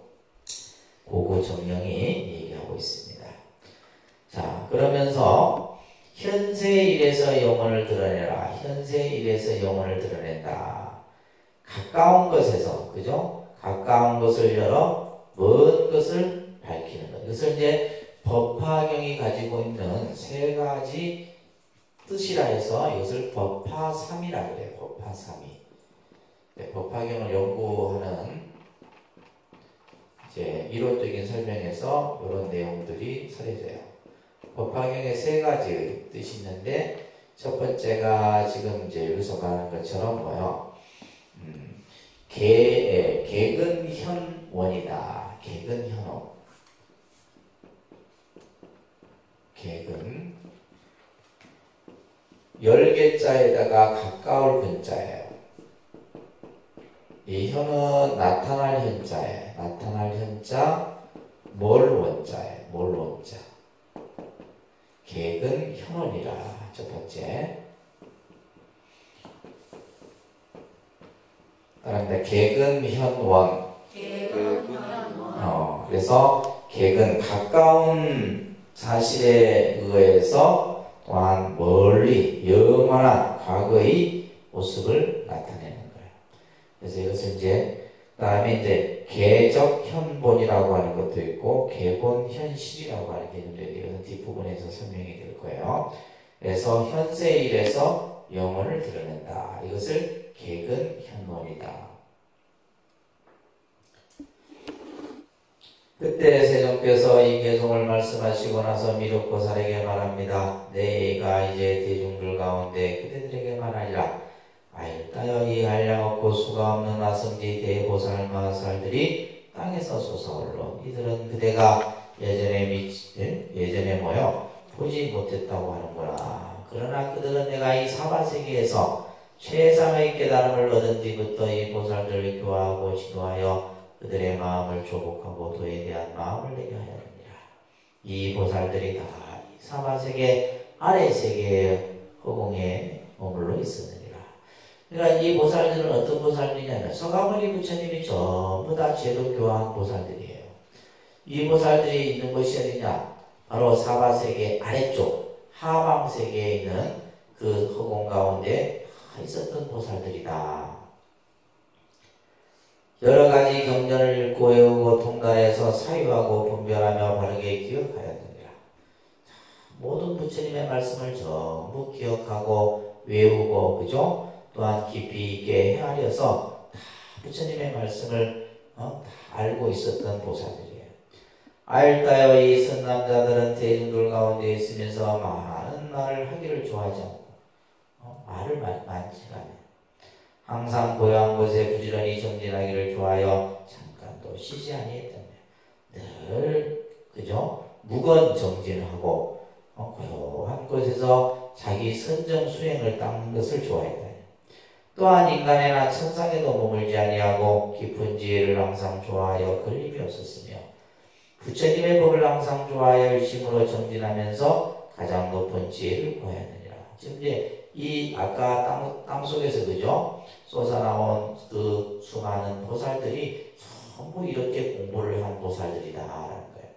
[SPEAKER 1] 고고 정령이 얘기하고 있습니다. 자, 그러면서 현세 일에서 영혼을 드러내라. 현세 일에서 영혼을 드러낸다. 가까운 것에서, 그죠? 가까운 것을 열어 먼 것을 밝히는 것. 이것을 이제 법화경이 가지고 있는 세 가지 뜻이라 해서 이것을 법화삼이라고 해요. 법화삼이. 네, 법화경을 연구하는 이제 이론적인 설명에서 이런 내용들이 설해져요. 법화경에 세 가지 뜻이 있는데 첫 번째가 지금 이제 여기서 말하는 것처럼 뭐요? 개근현원이다. 개근현원. 개근. 10개자에다가 가까울 근자예요. 이 현은 나타날 현자예요. 나타날 현자, 몰 원자예요. 몰 원자. 개근현원이라. 첫 번째. 그런데 개근현원. 그래서 개근 가까운 사실에 의해서 또한 멀리 영원한 과거의 모습을 나타내는 거예요. 그래서 이것을 이제 그다음에 이제 개적현본이라고 하는 것도 있고 개본현실이라고 하는 개념들이 이것은 뒷부분에서 설명이 될 거예요. 그래서 현세일에서 영혼을 드러낸다. 이것을 개근현본이다. 그때 세종께서 이 개송을 말씀하시고 나서 미륵보살에게 말합니다. 내가 이제 대중들 가운데 그대들에게 말하리라. 아일따여 이 한량 없고 수가 없는 아성지 대보살 마살들이 땅에서 솟아올라. 이들은 그대가 예전에 뭐요? 보지 못했다고 하는구나. 그러나 그들은 내가 이 사바세계에서 최상의 깨달음을 얻은 뒤부터 이 보살들을 교화하고 지도하여 그들의 마음을 조복하고 도에 대한 마음을 내게 하였느니라. 이 보살들이 다 사바세계 아래 세계의 허공에 머물러 있었느니라. 그러니까 이 보살들은 어떤 보살들이냐면 서가모니 부처님이 전부 다 제도 교화한 보살들이에요. 이 보살들이 있는 곳이 어디냐? 바로 사바세계 아래쪽 하방세계에 있는 그 허공 가운데 있었던 보살들이다. 여러 가지 경전을 읽고 외우고 통달해서 사유하고 분별하며 바르게 기억하여야 됩니다. 모든 부처님의 말씀을 전부 기억하고 외우고 그죠? 또한 깊이 있게 헤아려서 다 부처님의 말씀을 다 알고 있었던 보살들이에요. 아일다여 이 선남자들은 대중들 가운데 있으면서 많은 말을 하기를 좋아하지 않고 말을 많지가 않아요. 항상 고요한 곳에 부지런히 정진하기를 좋아하여 잠깐도 쉬지 아니했다며 늘 그죠? 무건 정진하고 고요한 곳에서 자기 선정 수행을 닦는 것을 좋아했다. 또한 인간에나 천상에도 머물지 아니하고 깊은 지혜를 항상 좋아하여 걸림이 없었으며 부처님의 법을 항상 좋아하여 열심으로 정진하면서 가장 높은 지혜를 구하였느니라. 지금 이제 이 아까 땅 속에서 그죠? 솟아나온 그 수많은 보살들이 전부 이렇게 공부를 한 보살들이다라는 거예요.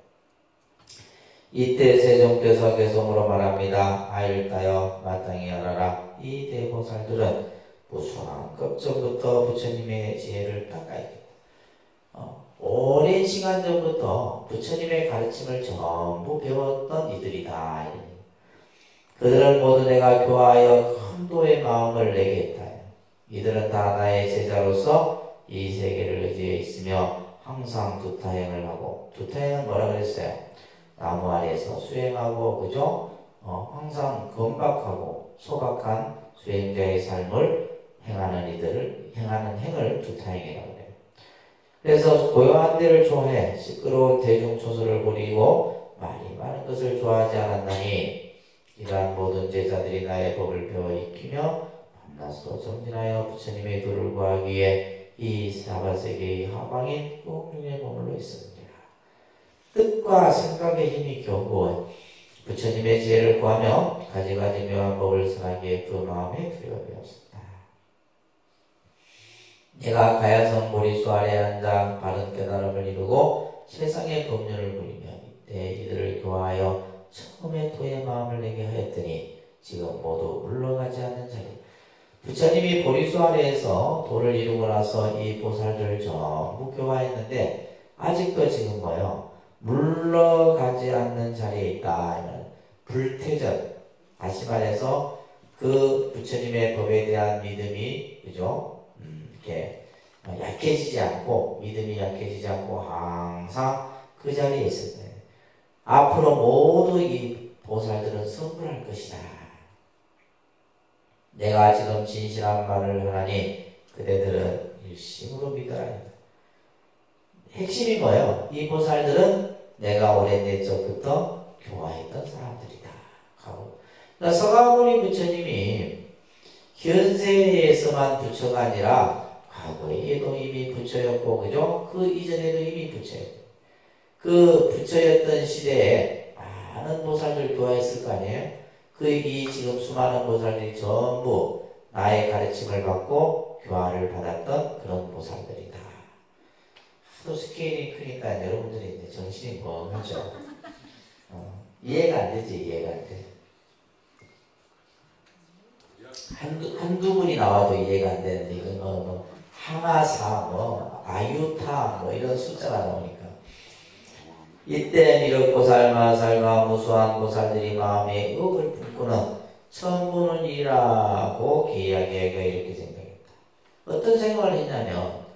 [SPEAKER 1] 이때 세종께서 개성으로 말합니다. 아일다여 마땅히 알아라. 이 대보살들은 무수한 급전부터 부처님의 지혜를 닦아야겠다. 오랜 시간 전부터 부처님의 가르침을 전부 배웠던 이들이다. 그들은 모두 내가 교화하여 큰 도의 마음을 내게 했다. 이들은 다 나의 제자로서 이 세계를 의지해 있으며 항상 두타행을 하고, 두타행은 뭐라 그랬어요? 나무 아래에서 수행하고 그죠? 항상 건박하고 소박한 수행자의 삶을 행하는 이들을 행하는 행을 두타행이라고 해요. 그래서 고요한 데를 좋아해 시끄러운 대중초소를 부리고 말이 많은 것을 좋아하지 않았나니 이러한 모든 제자들이 나의 법을 배워 익히며 밤낮으로 정진하여 부처님의 도를 구하기 위해 이 사바세계의 하방인 공중에 머물러 있습니다. 뜻과 생각의 힘이 견고해 부처님의 지혜를 구하며 가지가지 묘한 법을 선하기에 그 마음에 두려움이 없습니다. 내가 가야성 보리수 아래에 앉아 바른 깨달음을 이루고 세상의 법륜을 부리며 이때 이들을 교화하여 처음에 도의 마음을 내게 하였더니 지금 모두 물러가지 않는 자리. 부처님이 보리수 아래에서 도를 이루고 나서 이 보살들을 전부 교화했는데 아직도 지금 뭐요? 물러가지 않는 자리에 있다. 불태전. 다시 말해서 그 부처님의 법에 대한 믿음이 그죠? 이렇게 약해지지 않고 믿음이 약해지지 않고 항상 그 자리에 있을 거예요. 앞으로 모두 이 보살들은 성불할 것이다. 내가 지금 진실한 말을 하나니 그대들은 일심으로 믿어라. 핵심이 뭐예요? 이 보살들은 내가 오랜 옛적부터 교화했던 사람들이다. 하고. 그러니까 서가모니 부처님이 현세에서만 부처가 아니라 과거에도 이미 부처였고, 그죠? 그 이전에도 이미 부처였고. 그 부처였던 시대에 많은 보살들 교화했을 거 아니에요? 이 지금 수많은 보살들이 전부 나의 가르침을 받고 교화를 받았던 그런 보살들이다. 하도 스케일이 크니까 여러분들이 이제 정신이 멍하죠. 이해가 안 되지, 이해가 안 돼. 한두 분이 나와도 이해가 안 되는데, 이건 하마사, 아유타, 이런 숫자가 나오니까. 이때 미륵보살, 마살과 무수한 보살들이 마음에 의혹을 품고는 처음 보는 일이라고 기이하게 이렇게 생각했다. 어떤 생각을 했냐면,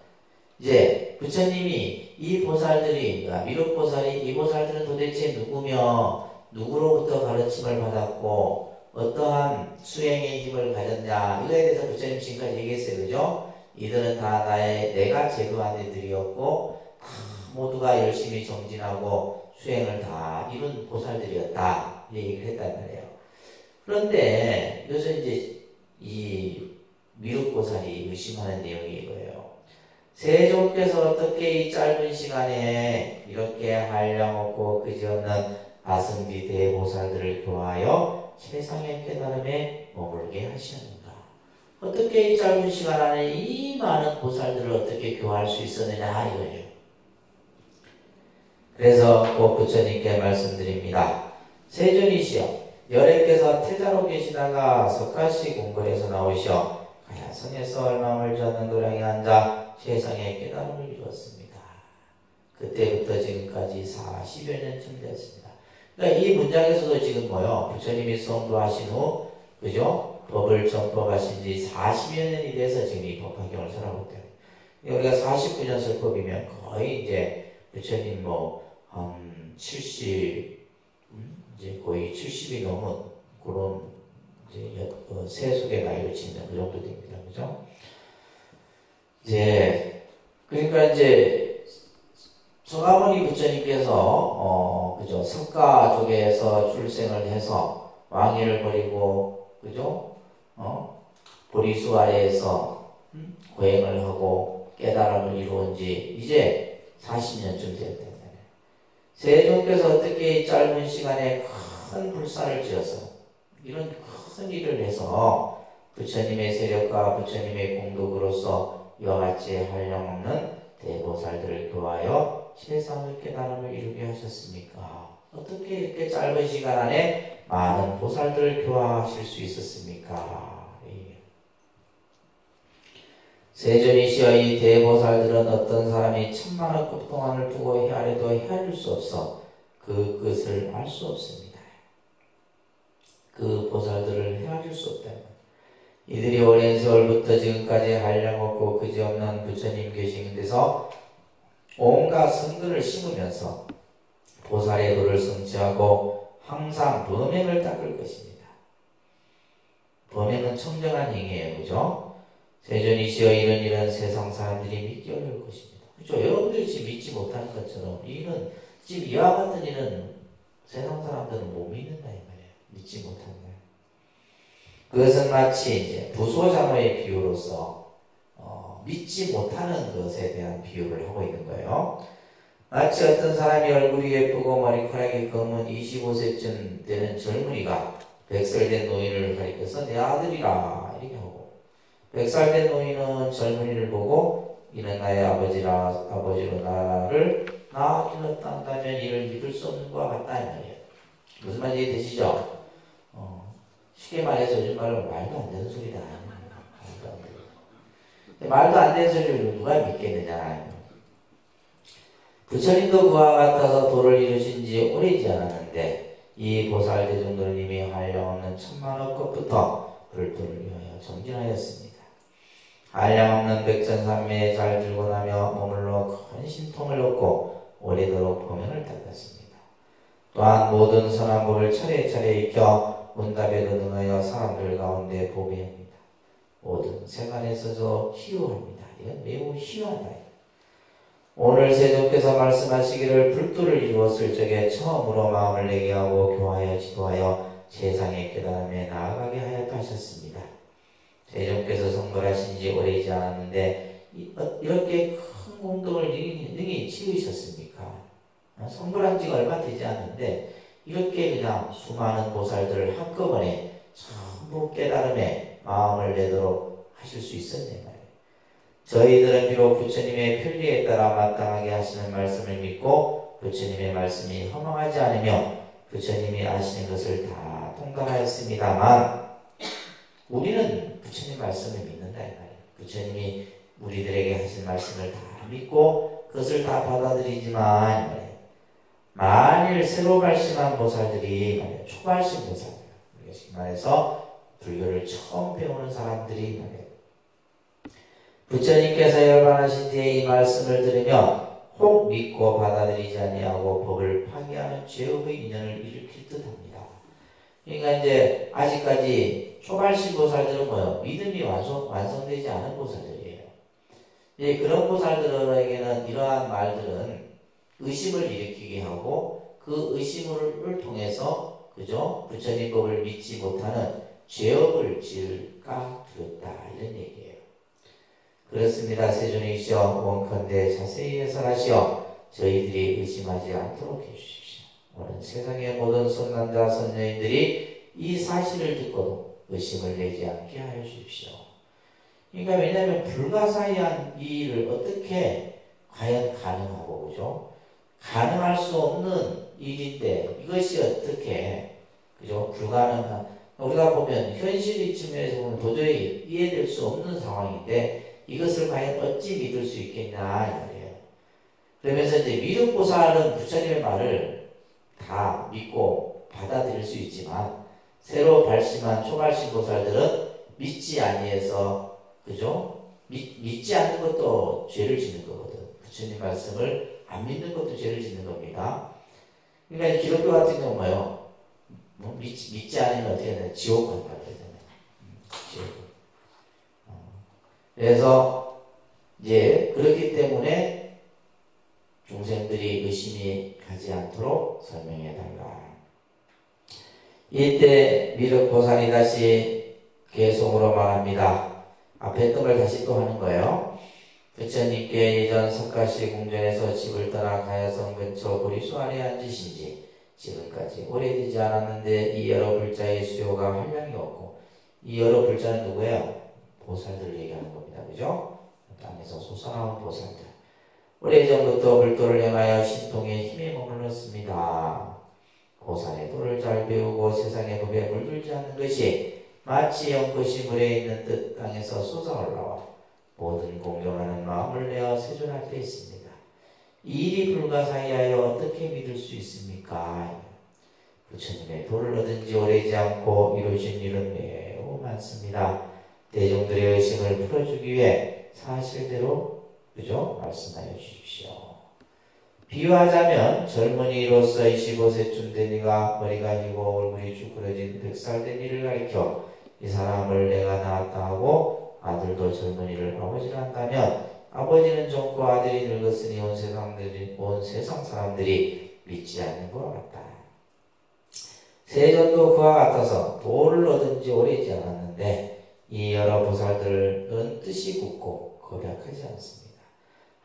[SPEAKER 1] 이제 부처님이 이 보살들이, 미륵보살이 이 보살들은 도대체 누구며, 누구로부터 가르침을 받았고, 어떠한 수행의 힘을 가졌냐, 이거에 대해서 부처님 지금까지 얘기했어요. 그죠? 이들은 다 내가 제도한 애들이었고, 모두가 열심히 정진하고 수행을 다 이룬 보살들이었다. 이 얘기를 했단 말이에요. 그런데 여기서 이제 이 미륵보살이 의심하는 내용이 이거예요. 세종께서 어떻게 이 짧은 시간에 이렇게 한량없고 그지없는 아승비 대보살들을 교화하여 세상의 깨달음에 머물게 하시는가? 어떻게 이 짧은 시간 안에 이 많은 보살들을 어떻게 교화할 수 있었느냐 이거예요. 그래서 꼭 부처님께 말씀드립니다. 세존이시여, 열애께서 태자로 계시다가 석가시 궁궐에서 나오시어 가야성에서 얼마물 젓는 도량에 앉아 세상에 깨달음을 이루었습니다. 그때부터 지금까지 40여 년쯤 되었습니다. 그러니까 이 문장에서도 지금 뭐요? 부처님이 성도하신 후, 그죠? 법을 전법하신 지 40여 년이 돼서 지금 이 법화경을 설하고 있다. 우리가 49년 설법이면 거의 이제 부처님 한 70, 이제 거의 70이 넘은 그런 이제 세속의 나이로 치면 그 정도 됩니다. 그죠? 이제, 그러니까 이제 서가모니 부처님께서, 그죠? 석가족에서 출생을 해서 왕위를 버리고, 그죠? 보리수 아래에서 고행을 하고 깨달음을 이루은 지 이제 40년쯤 되었다. 세종께서 어떻게 이 짧은 시간에 큰 불사를 지어서 이런 큰 일을 해서 부처님의 세력과 부처님의 공덕으로서 이와 같이 한량없는 대보살들을 교하여 세상의 깨달음을 이루게 하셨습니까? 어떻게 이렇게 짧은 시간 안에 많은 보살들을 교화하실 수 있었습니까? 세존이시여 이 대보살들은 어떤 사람이 천만억 급 동안을 두고 헤아려도 헤아릴 수 없어 그 끝을 알 수 없습니다. 그 보살들을 헤아릴 수 없다면 이들이 오랜 세월부터 지금까지 한량없고 그지없는 부처님 계신 데서 온갖 성들을 심으면서 보살의 도를 성취하고 항상 범행을 닦을 것입니다. 범행은 청정한 행위예요. 그죠? 세존이시여 이런 세상 사람들이 믿기 어려울 것입니다. 그렇죠? 여러분들이 지금 믿지 못하는 것처럼 이는 지금 이와 같은 일은 세상 사람들은 못 믿는다 이 말이에요. 믿지 못한다. 그것은 마치 이제 부소장어의 비유로서 믿지 못하는 것에 대한 비유를 하고 있는 거예요. 마치 어떤 사람이 얼굴이 예쁘고 머리카락이 검은 25세쯤 되는 젊은이가 100살 된 노인을 가리켜서 내 아들이라 이렇게 하고 100살 된 노인은 젊은이를 보고 이는 나의 아버지로 나를 낳아 키웠다면 이를 믿을 수 없는 것과 같다 이 말이에요. 무슨 말인지 이해되시죠? 쉽게 말해서 요즘 말로 말도 안 되는 소리다. 말도 안 되는 소리를 누가 믿겠느냐. 부처님도 그와 같아서 도를 이루신 지 오래지 않았는데 이 보살대중들은 이미 한량없는 천만억 것부터 그를 도를 위하여 정진하였습니다. 한량없는 백전산매에 잘 들고 나며 머물러 큰 신통을 얻고 오래도록 범행을 닦았습니다. 또한 모든 선한 법을 차례차례 익혀 문답에도 능하여 사람들 가운데 보배합니다. 모든 세간에서도 희유합니다. 이건 매우 희유하다. 오늘 세존께서 말씀하시기를 불도를 이루었을 적에 처음으로 마음을 내게 하고 교하여 지도하여 세상의 깨달음에 나아가게 하였다 하셨습니다. 세존께서 성불하신 지 오래지 않았는데 이렇게 큰 공덕을 능히 치우셨습니까? 성불한 지가 얼마 되지 않는데 이렇게 그냥 수많은 보살들을 한꺼번에 전부 깨달음에 마음을 내도록 하실 수 있었네 말이에요. 저희들은 비록 부처님의 편리에 따라 마땅하게 하시는 말씀을 믿고 부처님의 말씀이 허망하지 않으며 부처님이 아시는 것을 다 통달하였습니다만 우리는 부처님 말씀을 믿는다 이 말이에요. 부처님이 우리들에게 하신 말씀을 다 믿고 그것을 다 받아들이지만 이 말이에요. 만일 새로 발심한 보살들이 말이에요. 초발심 보살들 우리가 지금 말해서 불교를 처음 배우는 사람들이 말이에요. 부처님께서 열반하신 뒤에 이 말씀을 들으면 혹 믿고 받아들이지 아니하고 법을 파기하는 죄업의 인연을 일으킬 듯합니다. 그러니까 이제 아직까지 초발심 보살들은 뭐예요? 믿음이 완성되지 않은 보살들이에요. 이제 그런 보살들에게는 이러한 말들은 의심을 일으키게 하고 그 의심을 통해서 그죠? 부처님 법을 믿지 못하는 죄업을 지을까 두렵다 이런 얘기예요. 그렇습니다. 세존이시여 원컨대 자세히 해설하시어 저희들이 의심하지 않도록 해주십시오. 오늘 세상의 모든 선남자 선녀인들이 이 사실을 듣고도 의심을 내지 않게 하여 주십시오. 그러니까 왜냐하면 불가사의한 이 일을 어떻게 과연 가능하고 그죠? 가능할 수 없는 일인데 이것이 어떻게 그죠? 불가능한 우리가 보면 현실의 측면에서 보면 도저히 이해될 수 없는 상황인데 이것을 과연 어찌 믿을 수 있겠냐 이 말이에요. 그러면서 이제 미륵보살은 부처님의 말을 다 믿고 받아들일 수 있지만 새로 발심한 초발심 보살들은 믿지 아니해서 그죠? 믿지 않는 것도 죄를 짓는 거거든. 부처님 말씀을 안 믿는 것도 죄를 짓는 겁니다. 그러니까 기독교 같은 경우 뭐예요? 믿지 않으면 어떻게 되나? 지옥 간다 그러잖아요. 지옥. 그래서 이제 그렇기 때문에 중생들이 의심이 가지 않도록 설명해 달라. 이때 미륵보살이 다시 계속으로 말합니다. 앞에 했던 걸 다시 또 하는 거예요. 부처님께 예전 석가시 궁전에서 집을 떠나 가야성 근처 보리수 아래 앉으신지 지금까지 오래되지 않았는데 이 여러 불자의 수요가 한량이 없고, 이 여러 불자는 누구예요? 보살들을 얘기하는 겁니다. 그죠? 땅에서 솟아나온 보살들. 오래전부터 불도를 행하여 신통에 힘에 머물렀습니다. 보살의 도를 잘 배우고 세상의 법에 물들지 않는 것이 마치 연꽃이 물에 있는 듯 땅에서 솟아올라와 모든 공경하는 마음을 내어 세존할 때 있습니다. 이 일이 불가사의하여 어떻게 믿을 수 있습니까? 부처님의 도를 얻은 지 오래지 않고 이루신 일은 매우 많습니다. 대중들의 의심을 풀어주기 위해 사실대로 그죠? 말씀하여 주십시오. 비유하자면 젊은이로서 25세쯤 된 이가 머리가 희고 얼굴이 쭈그러진 100살 된 이를 가리켜 이 사람을 내가 낳았다 하고 아들도 젊은이를 아버지라 한다면 아버지는 젊고 아들이 늙었으니 온 세상 사람들이 믿지 않는 것과 같다. 세존도 그와 같아서 도를 얻은 지 오래지 않았는데 이 여러 보살들은 뜻이 굳고 거략하지 않습니다.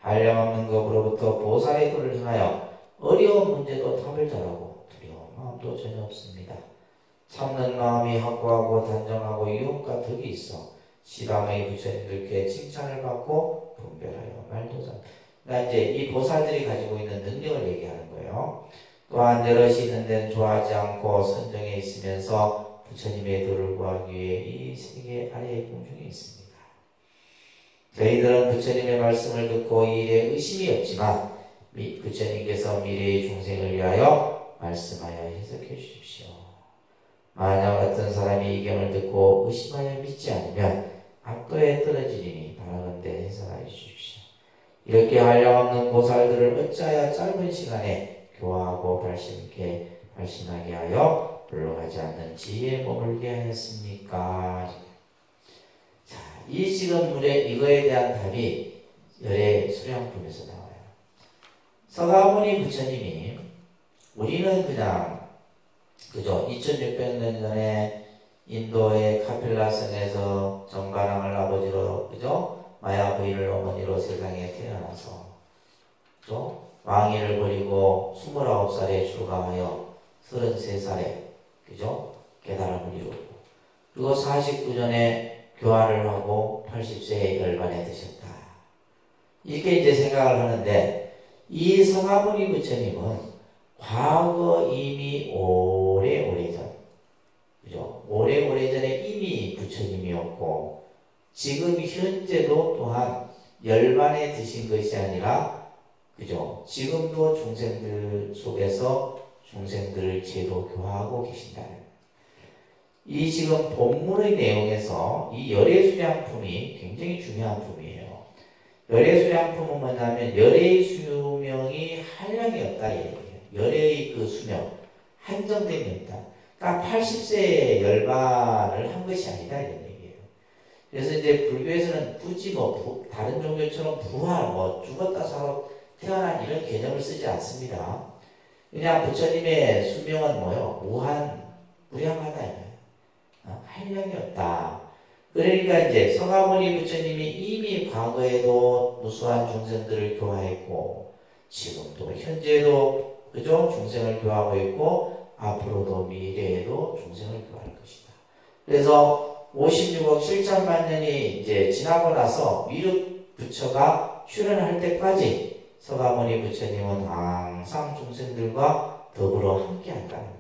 [SPEAKER 1] 한량없는 법으로부터 보살의 도를 행하여 어려운 문제도 답을 잘하고 두려운 마음도 전혀 없습니다. 참는 마음이 확고하고 단정하고 유혹과 덕이 있어 시방의 부처님들께 칭찬을 받고 분별하여 말도 잘. 그러니까 이제 이 보살들이 가지고 있는 능력을 얘기하는 거예요. 또한 여럿이 있는 데는 좋아하지 않고 선정에 있으면서 부처님의 도를 구하기 위해 이 세계 아래의 공중에 있습니다. 저희들은 부처님의 말씀을 듣고 이 일에 의심이 없지만 부처님께서 미래의 중생을 위하여 말씀하여 해석해 주십시오. 만약 어떤 사람이 이 경을 듣고 의심하여 믿지 않으면 악도에 떨어지리니 바라건대 해석하여 주십시오. 이렇게 한량없는 보살들을 어찌하여 짧은 시간에 교화하고 발심하게 하여 물러가지 않는 지혜에 머물게 하였습니까? 자, 이 지금 물에 이거에 대한 답이 열의 수량품에서 나와요. 서가모니 부처님이 우리는 그냥 그죠? 2600년 전에 인도의 카필라성에서 정가랑을 아버지로 그죠? 마야 부인을 어머니로 세상에 태어나서 그죠? 왕위를 버리고 29살에 출가하여 33살에 그죠? 깨달음을 이루고 그리고 49년에 교화를 하고 80세에 열반에 드셨다. 이렇게 이제 생각을 하는데 이 서가모니 부처님은 과거 이미 오래전 그죠? 오래전에 이미 부처님이었고 지금 현재도 또한 열반에 드신 것이 아니라 그죠? 지금도 중생들 속에서 중생들을 제도 교화하고 계신다는 이 지금 본문의 내용에서 이 열의 수량품이 굉장히 중요한 품이에요. 열의 수량품은 뭐냐면 열의 수명이 한량이 없다 이 얘기예요. 열의 그 수명 한정됨이 없다. 그러니까 80세에 열반을 한 것이 아니다 이런 얘기예요. 그래서 이제 불교에서는 굳이 다른 종교처럼 부활 죽었다 살아 태어난 이런 개념을 쓰지 않습니다. 그냥 부처님의 수명은 뭐요? 무량하다. 한량이 없다. 그러니까 이제 서가모니 부처님이 이미 과거에도 무수한 중생들을 교화했고 지금도 현재도 그죠? 중생을 교화하고 있고 앞으로도 미래에도 중생을 교화할 것이다. 그래서 56억 7천만 년이 이제 지나고 나서 미륵 부처가 출현할 때까지 서가모니 부처님은 항상 중생들과 더불어 함께 한다는 거예요.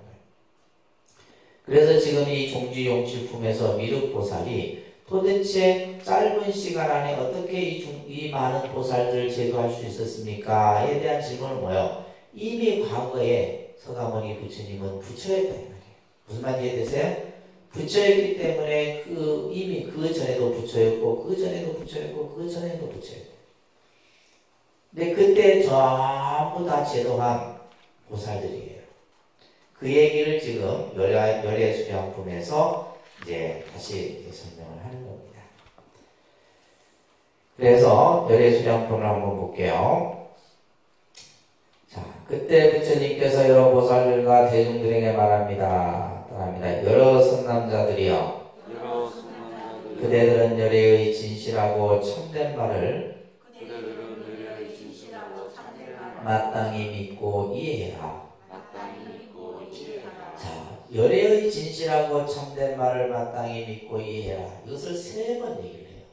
[SPEAKER 1] 그래서 지금 이 종지용칠품에서 미륵보살이 도대체 짧은 시간 안에 어떻게 이 많은 보살들을 제도할 수 있었습니까?에 대한 질문은 뭐예요? 이미 과거에 서가모니 부처님은 부처였다 이 말이에요. 무슨 말인지 이해되세요? 부처였기 때문에 이미 그 전에도 부처였고 그 전에도 부처였고 그 전에도 부처였다. 근데 그때 전부 다 제도한 보살들이에요. 그 얘기를 지금 열애수양품에서 이제 다시 설명을 하는 겁니다. 그래서 열애수양품을 한번 볼게요. 자, 그때 부처님께서 여러 보살들과 대중들에게 말합니다. 여러 선남자들이여, 그대들은 열애의 진실하고 참된 말을 마땅히 믿고 이해해라. 자, 열애의 진실하고 참된 말을 마땅히 믿고 이해해라. 이것을 3번 얘기를 해요.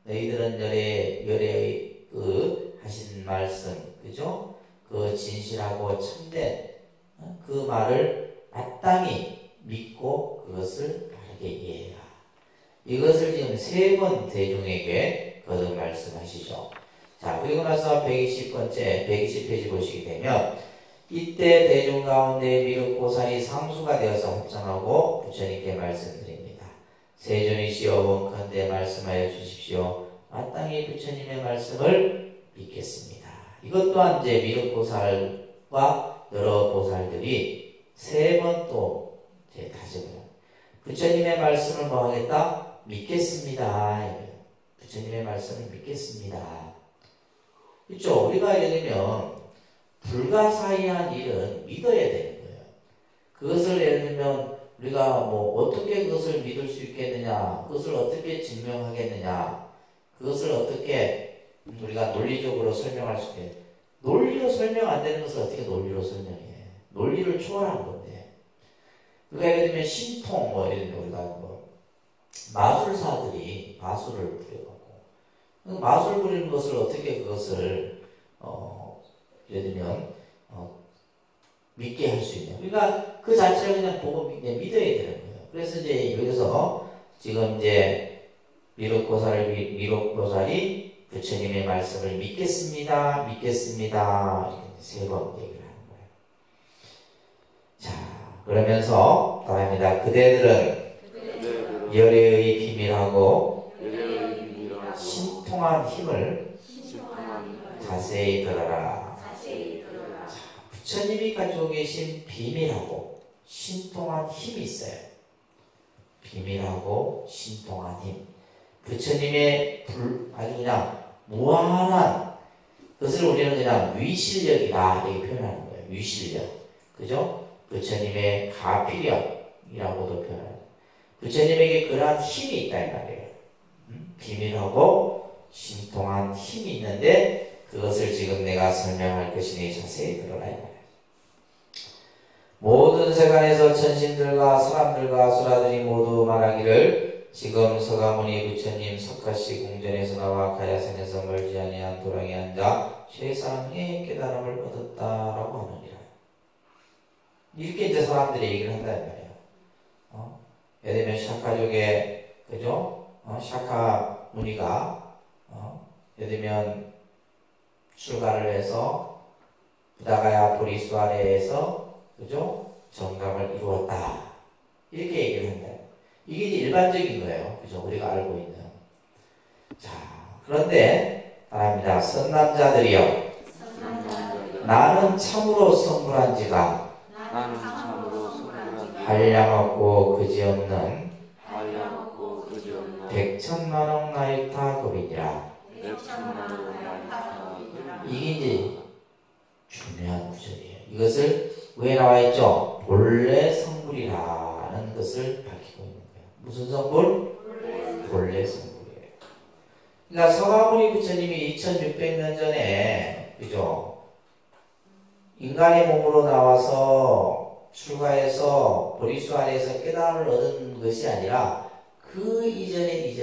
[SPEAKER 1] 너희들은 열애의 하신 말씀, 그죠? 그 진실하고 참된 그 말을 마땅히 믿고 그것을 바르게 이해해라. 이것을 지금 3번 대중에게 거듭 말씀하시죠. 자, 그리고 나서 120페이지 보시게 되면 이때 대중 가운데 미륵보살이 상수가 되어서 합장하고 부처님께 말씀드립니다. 세존이시여 원컨대 말씀하여 주십시오. 마땅히 부처님의 말씀을 믿겠습니다. 이것 또한 이제 미륵보살과 여러 보살들이 3번 또 이제 다짐을 부처님의 말씀을 뭐 하겠다? 믿겠습니다. 부처님의 말씀을 믿겠습니다. 그렇죠? 우리가 예를 들면 불가사의한 일은 믿어야 되는 거예요. 그것을 예를 들면 우리가 뭐 어떻게 그것을 믿을 수 있겠느냐, 그것을 어떻게 증명하겠느냐, 그것을 어떻게 우리가 논리적으로 설명할 수 있게. 논리로 설명 안 되는 것을 어떻게 논리로 설명해? 논리를 초월한 건데. 그러니까 예를 들면 신통, 뭐 예를 들면 우리가 뭐 마술사들이 마술을 부려갖고 마술 부리는 것을 어떻게 그것을 예를 들면 믿게 할 수 있냐. 그러니까 그 자체를 그냥 보고 믿어야 되는 거예요. 그래서 이제 여기서 지금 이제 미륵보살이 부처님의 말씀을 믿겠습니다. 이렇게 3번 얘기를 하는 거예요. 자, 그러면서 답합니다. 그대들은 열애의 비밀하고 신통한 힘을 자세히 들어라. 자, 부처님이 가지고 계신 비밀하고 신통한 힘이 있어요. 비밀하고 신통한 힘. 부처님의 아주 그냥 무한한 그것을 우리는 그냥 위실력이다 이렇게 표현하는 거예요. 위실력. 그죠? 부처님의 가피력이라고도 표현해요. 부처님에게 그러한 힘이 있다 이 말이에요. 비밀하고 신통한 힘이 있는데 그것을 지금 내가 설명할 것이니 자세히 들어라 이 말이에요. 모든 세간에서 천신들과 사람들과 수라들이 모두 말하기를 지금 서가모니 부처님 석가시 궁전에서 나와 가야산에서 멀지 아니한 도랑에 앉아 최상의 깨달음을 얻었다라고 하느니라. 이렇게 이제 사람들이 얘기를 한다 이 말이에요. 예를 들면 샤카족의 그죠? 샤카 무니가 예를 들면 출가를 해서 부다가야 보리수아레에서 그죠? 정감을 이루었다. 이렇게 얘기를 한다. 이게 이제 일반적인 거예요. 그죠? 우리가 알고 있는. 자, 그런데 말합니다. 선남자들이여. 나는 참으로 성불한 지가 한량없고 그지없는 백천만억 나이타급이니라. 이게 이제 중요한 구절이에요. 이것을 왜 나와 있죠? 본래 성불이라는 것을 밝히고 있는 거예요. 무슨 성불? 본래 성불이에요. 그러니까 서가모니 부처님이 2600년 전에 그죠? 인간의 몸으로 나와서 출가해서 보리수아레에서 깨달음을 얻은 것이 아니라 그 이전에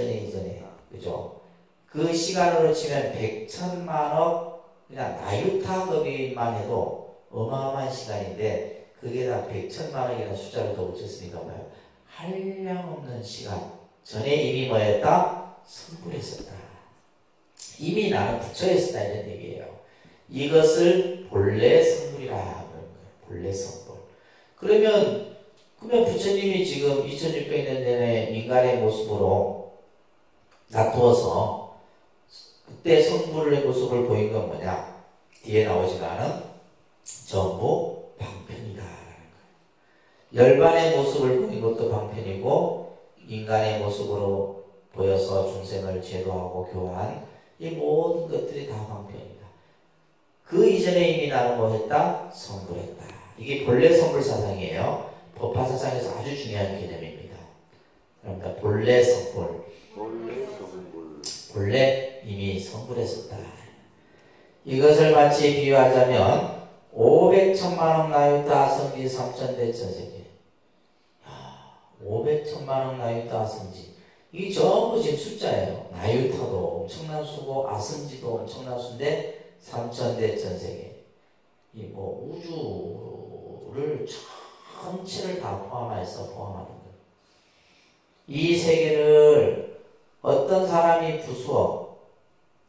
[SPEAKER 1] 그죠? 그 시간으로 치면 100천만억 그냥 나유타급이만 해도 어마어마한 시간인데 그게 다 100천만억이라는 숫자를 더 붙였으니까 뭐예요? 한량없는 시간 전에 이미 뭐였다? 성불했었다. 이미 나는 부처였었다 이런 얘기예요. 이것을 본래 성불이라 그러는 거예요. 본래 성불. 그러면 부처님이 지금 2600년 전에 인간의 모습으로 나타나서 그때 성불의 모습을 보인 건 뭐냐? 뒤에 나오지만은 전부 방편이다라는 거예요. 열반의 모습을 보인 것도 방편이고 인간의 모습으로 보여서 중생을 제도하고 교화한 이 모든 것들이 다 방편이다. 그 이전에 이미 나는 뭐 했다? 성불했다. 이게 본래 성불 사상이에요. 법화 사상에서 아주 중요한 개념입니다. 그러니까 본래 성불. 본래 이미 성불했었다. 이것을 마치 비유하자면 500천만억 나유타 성지 3천대천세계. 500천만억 나유타 성지. 이게 전부 지금 숫자예요. 나유타도 엄청난 수고 아성지도 엄청난 수인데 3천대천세계. 이 뭐 우주를 전체를 다 포함하는 거예요. 이 세계를 어떤 사람이 부수어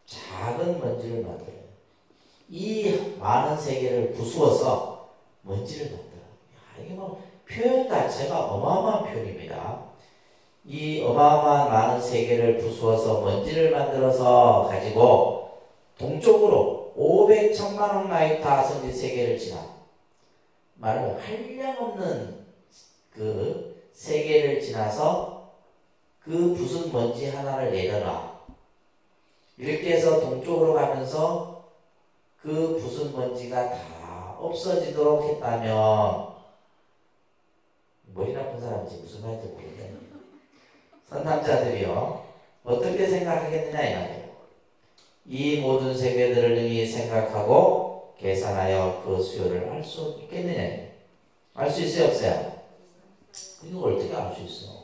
[SPEAKER 1] 작은 먼지를 만들어요. 이 많은 세계를 부수어서 먼지를 만들어요. 이게 뭐 표현 자체가 어마어마한 표현입니다. 이 어마어마한 많은 세계를 부수어서 먼지를 만들어서 가지고 동쪽으로 500천만억 나이타 성지 세계를 지나 말하면 한량없는 그 세계를 지나서 그 부순 먼지 하나를 내려놔. 이렇게 해서 동쪽으로 가면서 그 부순 먼지가 다 없어지도록 했다면 머리 나쁜 사람인지 무슨 말인지 모르겠네. 선남자들이요 어떻게 생각하겠느냐 이 말이에요. 이 모든 세계들을 능히 생각하고 계산하여 그 수요를 알 수 있겠느냐. 알 수 있어요 없어요? 이거 어떻게 알 수 있어?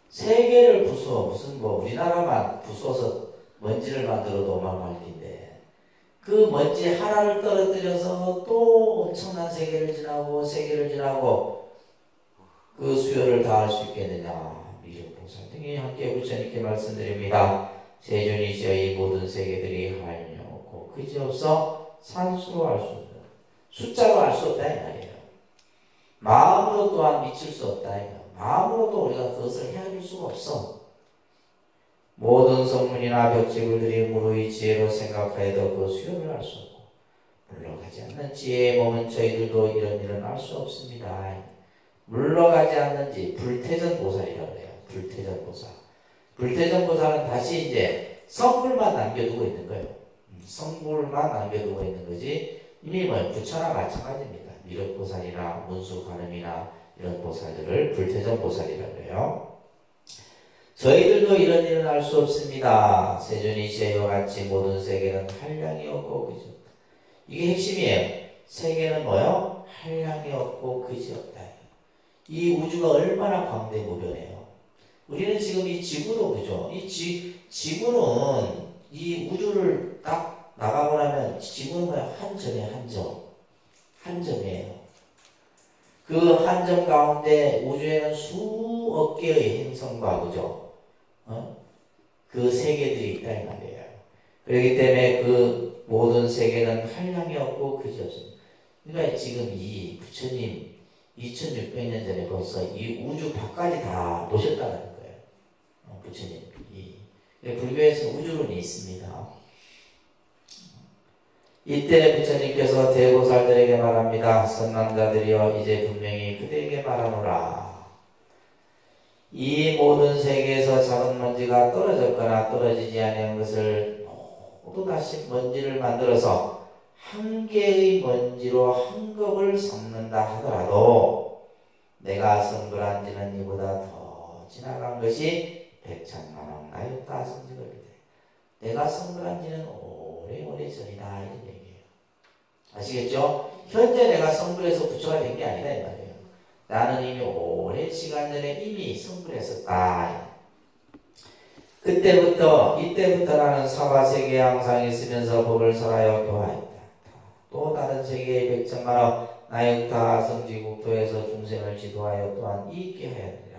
[SPEAKER 1] 세계를 부수어 무슨 뭐 우리나라만 부수어서 먼지를 만들어도 어마어마할 텐데 그 먼지 하나를 떨어뜨려서 또 엄청난 세계를 지나고 그 수요를 다 알 수 있겠느냐. 미륵보살 등이 함께 부처님께 말씀드립니다. 세존이시여 이 모든 세계들이 하려고 그지없어 산수로 알 수 없다. 숫자로 알 수 없다 이 말이에요. 마음으로 또한 미칠 수 없다 이 말이에요. 마음으로도 우리가 그것을 헤아릴 수가 없어. 모든 성문이나 벽지불들이 무르의 지혜로 생각하여도 그 수요를 알 수 없고 물러가지 않는 지혜에 머문 저희들도 이런 일은 알 수 없습니다. 물러가지 않는지 불태전보살이라고 해요. 불태전보살. 불태전보살은 다시 이제 성불만 남겨두고 있는 거예요. 성불만 남겨두고 있는 거지 이미 뭐 부처나 마찬가지입니다. 미륵보살이나 문수가름이나 이런 보살들을 불태전보살이라고 해요. 저희들도 이런 일은 알 수 없습니다. 세존이시여 같이 모든 세계는 한량이 없고 그지 없다. 이게 핵심이에요. 세계는 뭐요? 한량이 없고 그지 없다. 이 우주가 얼마나 광대무변해요. 우리는 지금 이 지구도 그죠? 이 지구는 이 우주를 딱 나가고 나면 지구는 뭐야? 한 점이에요. 한 점이에요. 그 한 점 가운데 우주에는 수억 개의 행성과 그죠? 그 세계들이 있다 이 말이에요. 그렇기 때문에 그 모든 세계는 한량이 없고 그지 없습니다. 그러니까 지금 이 부처님 2600년 전에 벌써 이 우주 밖까지 다 놓으셨다는 거예요. 부처님. 불교에서 우주론이 있습니다. 이때 부처님께서 대보살들에게 말합니다. 선남자들이여 이제 분명히 그대에게 말하노라. 이 모든 세계에서 작은 먼지가 떨어졌거나 떨어지지 아니한 것을 모두 다시 먼지를 만들어서 한 개의 먼지로 한 겁을 섞는다 하더라도 내가 성불한 지는 이보다 더 지나간 것이 100천만억 나였다 성지겁니다. 내가 성불한 지는 오래오래 전이다 이런 얘기예요. 아시겠죠? 현재 내가 성불해서 부처가 된 게 아니다 이 말이에요. 나는 이미 오랜 시간 전에 이미 성불했었다. 이때부터 나는 사바세계에 항상 있으면서 법을 설하여 교화했다. 또 다른 세계의 100천만억 나역타 성지국토에서 중생을 지도하여 또한 이익게 하였느니라.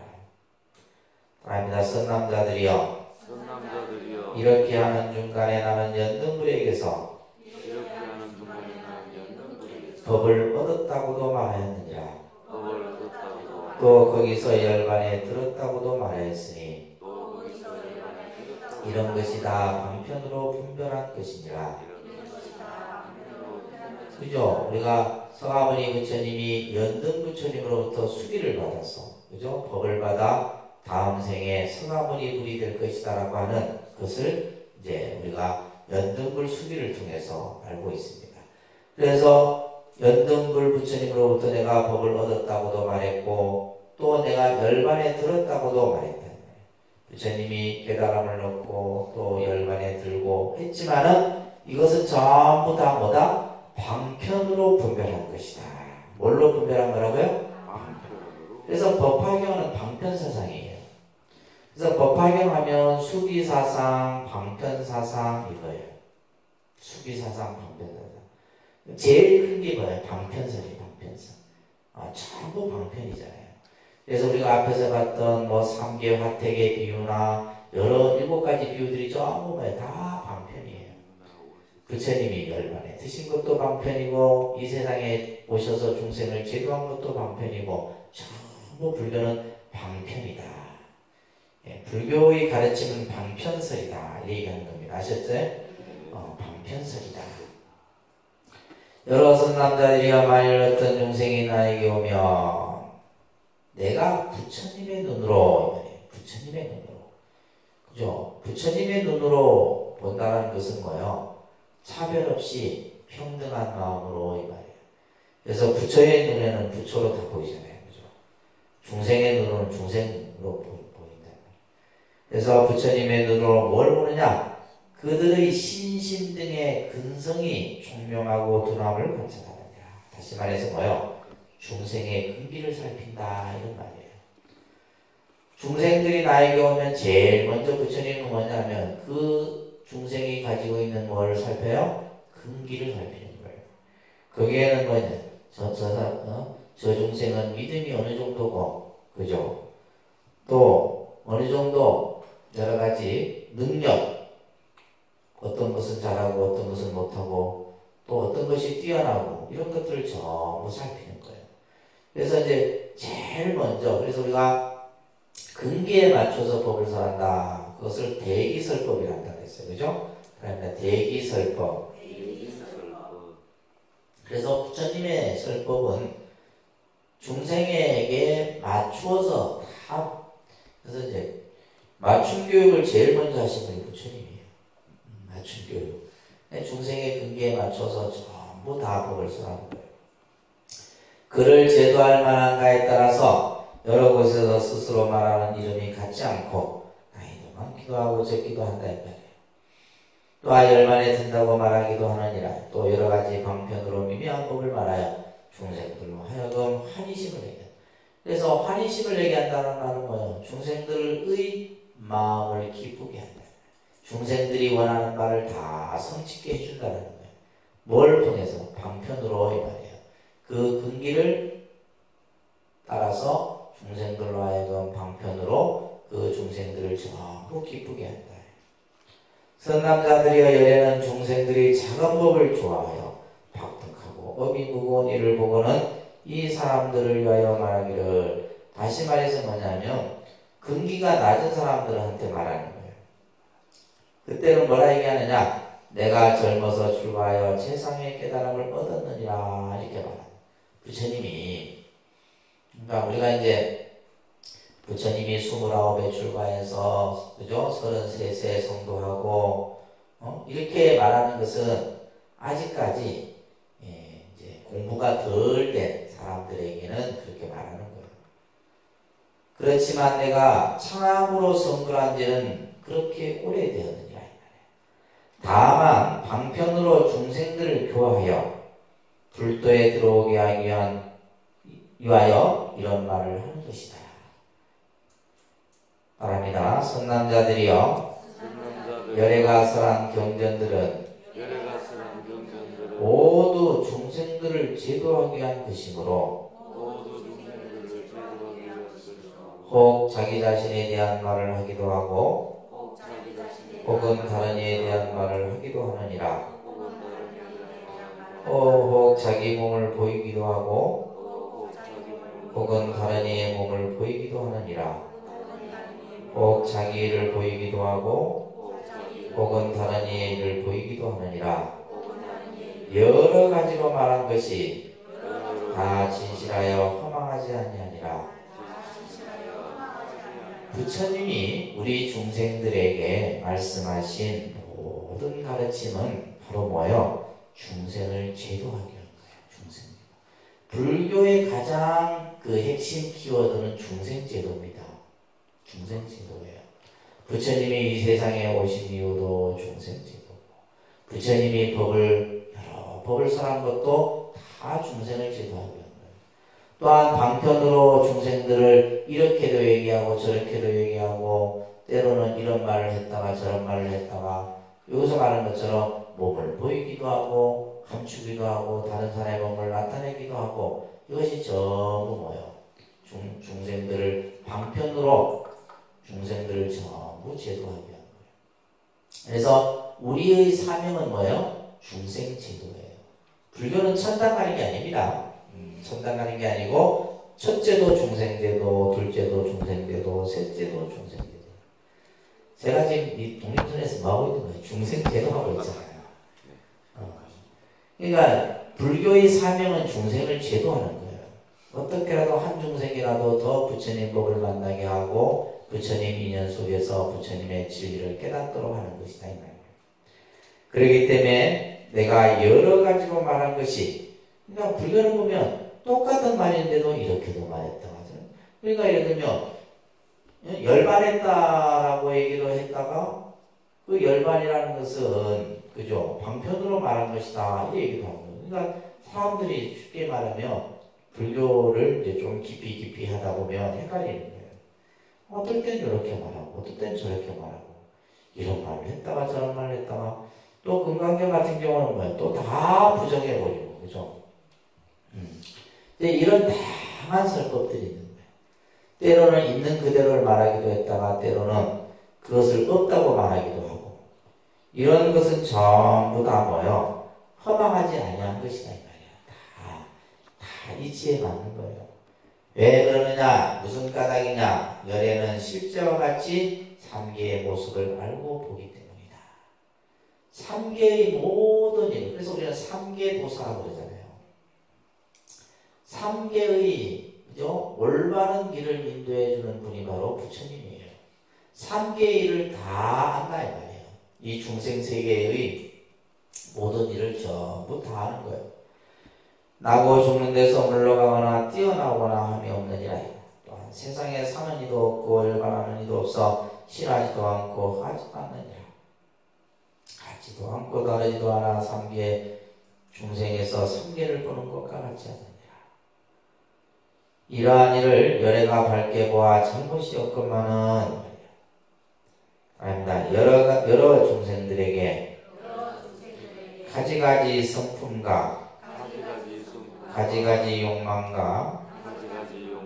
[SPEAKER 1] 바랍니다. 선남자들이여
[SPEAKER 2] 선남자들이여
[SPEAKER 1] 이렇게 하는 중간에 나는 연등불에게서 법을 얻었다고도 말하였느니라. 또 거기서 열반에 들었다고도 말하였으니 이런 것이 다 방편으로 분별한 것이니라. 그죠? 우리가 성아버니 부처님이 연등 부처님으로부터 수기를 받았어. 그죠? 법을 받아 다음 생에 성아버니 불이 될 것이다 라고 하는 것을 이제 우리가 연등불 수기를 통해서 알고 있습니다. 그래서 연등불 부처님으로부터 내가 법을 얻었다고도 말했고 또 내가 열반에 들었다고도 말했다. 부처님이 깨달음을 얻고 또 열반에 들고 했지만은 이것은 전부 다 뭐다? 방편으로 분별한 것이다. 뭘로 분별한 거라고요? 방편으로. 그래서 법화경은 방편사상이에요. 그래서 법화경하면 수기사상, 방편사상 이거예요. 수기사상, 방편사상. 제일 큰 게 뭐예요? 방편설이에요. 방편설. 전부 방편이잖아요. 그래서 우리가 앞에서 봤던 뭐 3개 화택의 비유나 여러 7가지 비유들이 전부 뭐예요? 다 방편이에요. 부처님이 열반에 드신 것도 방편이고 이 세상에 오셔서 중생을 제도한 것도 방편이고 전부 불교는 방편이다. 예, 불교의 가르침은 방편설이다 얘기하는 겁니다. 아셨어요? 방편설이다. 여러 선남자들이야 만일 어떤 중생이 나에게 오면 내가 부처님의 눈으로 부처님의 눈으로 그죠? 부처님의 눈으로 본다는 것은 뭐예요? 차별 없이 평등한 마음으로 이 말이에요. 그래서 부처의 눈에는 부처로 다 보이잖아요. 그죠? 중생의 눈으로는 중생으로 보인다. 그래서 부처님의 눈으로 뭘 보느냐? 그들의 신심 등의 근성이 총명하고 둔함을 관찰하느냐. 다시 말해서 뭐예요? 중생의 근기를 살핀다 이런 말이에요. 중생들이 나에게 오면 제일 먼저 부처님은 뭐냐면 그 중생이 가지고 있는 뭘 살펴요? 근기를 살피는 거예요. 거기에는 뭐냐? 저 중생은 믿음이 어느 정도고, 그죠? 또 어느 정도 여러 가지 능력, 어떤 것은 잘하고 어떤 것은 못하고 또 어떤 것이 뛰어나고 이런 것들을 전부 살피는 거예요. 그래서 이제 제일 먼저 그래서 우리가 근기에 맞춰서 법을 설한다. 그것을 대기설법이란다 그랬어요. 그죠? 그러니까 대기설법. 그래서 부처님의 설법은 중생에게 맞추어서 다 그래서 이제 맞춤 교육을 제일 먼저 하신 분이 부처님이에요. 맞춤 교육. 중생의 근기에 맞춰서 전부 다 법을 설하는 거예요. 그를 제도할 만한가에 따라서 여러 곳에서 스스로 말하는 이름이 같지 않고 나이도 많기도 하고 적기도 한다 이 말이에요. 또 열반에 든다고 말하기도 하느니라. 또 여러 가지 방편으로 미묘한 법을 말하여 중생들로 하여금 환희심을 얘기한다. 그래서 환희심을 얘기한다는 말은 뭐예요? 중생들의 마음을 기쁘게 한다. 중생들이 원하는 바를 다 성취게 해준다는 거예요. 뭘 통해서? 방편으로 이 말이에요. 그 근기를 따라서 중생들로 하여금 방편으로 그 중생들을 전부 기쁘게 한다. 선남자들이여 열에는 중생들이 작은 법을 좋아하여 박득하고 업이 무거운 일을 보고는 이 사람들을 위하여 말하기를 다시 말해서 뭐냐면 근기가 낮은 사람들한테 말하는 거예요. 그때는 뭐라 얘기하느냐? 내가 젊어서 출가하여 최상의 깨달음을 얻었느니라 이렇게 말합니다. 부처님이 그러니까 우리가 이제 부처님이 29에 출가해서 그죠? 33세에 성도하고 이렇게 말하는 것은 아직까지 이제 공부가 덜 된 사람들에게는 그렇게 말하는 거예요. 그렇지만 내가 창암으로 성불한 지는 그렇게 오래되었느냐 다만 방편으로 중생들을 교화하여 불도에 들어오게 하기 위하여 이런 말을 하는 것이다. 바랍니다. 선남자들이여 열애가 설한 경전들은 모두 중생들을 제도하기 위한 것이므로 혹 자기 자신에 대한 말을 하기도 하고 혹은 다른 이에 대한 말을 하기도 하느니라. 혹 자기 몸을 보이기도 하고 혹은 다른 이의 몸을 보이기도 하느니라. 혹 자기 일을 보이기도 하고 혹은 다른 이의 일을 보이기도 하느니라. 여러 가지로 말한 것이 다 진실하여 허망하지 아니하니라. 부처님이 우리 중생들에게 말씀하신 모든 가르침은 바로 뭐예요? 중생을 제도하게 하는 거예요. 중생. 불교의 가장 그 핵심 키워드는 중생제도입니다. 중생제도예요. 부처님이 이 세상에 오신 이유도 중생제도고, 부처님이 여러 법을 설한 것도 다 중생을 제도하게 하는 거예요. 또한 방편으로 중생들을 이렇게도 얘기하고 저렇게도 얘기하고, 때로는 이런 말을 했다가 저런 말을 했다가, 여기서 말하는 것처럼 몸을 보이기도 하고 감추기도 하고 다른 사람의 몸을 나타내기도 하고, 이것이 전부 뭐예요? 중생들을 방편으로 중생들을 전부 제도하게 하는 거예요. 그래서 우리의 사명은 뭐예요? 중생제도예요. 불교는 천당 가는 게 아닙니다. 천당 가는 게 아니고, 첫째도 중생제도, 둘째도 중생제도, 셋째도 중생제도. 제가 지금 이 독립선에서 뭐 하고 있는 거예요? 중생제도 하고 있잖아요. 그러니까 불교의 사명은 중생을 제도하는 거예요. 어떻게라도 한 중생이라도 더 부처님 법을 만나게 하고 부처님 인연 속에서 부처님의 진리를 깨닫도록 하는 것이다 이 말이에요. 그렇기 때문에 내가 여러 가지로 말한 것이, 그러니까 불교를 보면 똑같은 말인데도 이렇게도 말했다 하잖아요. 그러니까 예를 들면 열반했다라고 얘기를 했다가 그 열반이라는 것은 그죠? 방편으로 말한 것이다 이 얘기도 하고, 그러니까 사람들이 쉽게 말하면 불교를 이제 좀 깊이 하다 보면 헷갈리는 거예요. 어떨 땐 이렇게 말하고 어떨 땐 저렇게 말하고, 이런 말을 했다가 저런 말을 했다가, 또 금강경 같은 경우는 뭐예요? 또 다 부정해버리고, 그죠? 근데 이런 다양한 설법들이 있는 거예요. 때로는 있는 그대로를 말하기도 했다가 때로는 그것을 없다고 말하기도 하고, 이런 것은 전부 다 뭐예요? 허망하지 아니한 것이다 이 말이야. 다 이치에 맞는 거예요. 왜 그러느냐? 무슨 까닭이냐? 열애는 실제와 같이 삼계의 모습을 알고 보기 때문이다. 삼계의 모든 일, 그래서 우리는 삼계도사라고 그러잖아요. 삼계의 그죠? 올바른 길을 인도해 주는 분이 바로 부처님이에요. 삼계의 일을 다 안다 이 말이에요. 이 중생 세계의 모든 일을 전부 다 하는 거예요. 나고 죽는 데서 물러가거나 뛰어나오거나 함이 없느니라. 또한 세상에 사는 이도 없고 열반하는 이도 없어 싫어하지도 않고 하지도 않느니라. 같지도 않고 다르지도 않아 삼계 중생에서 삼계를 보는 것과 같지 않느니라. 이러한 일을 열애가 밝게 보아 잘못이 없건만은 아닙니다. 여러 중생들에게 가지가지 성품과 가지가지 욕망과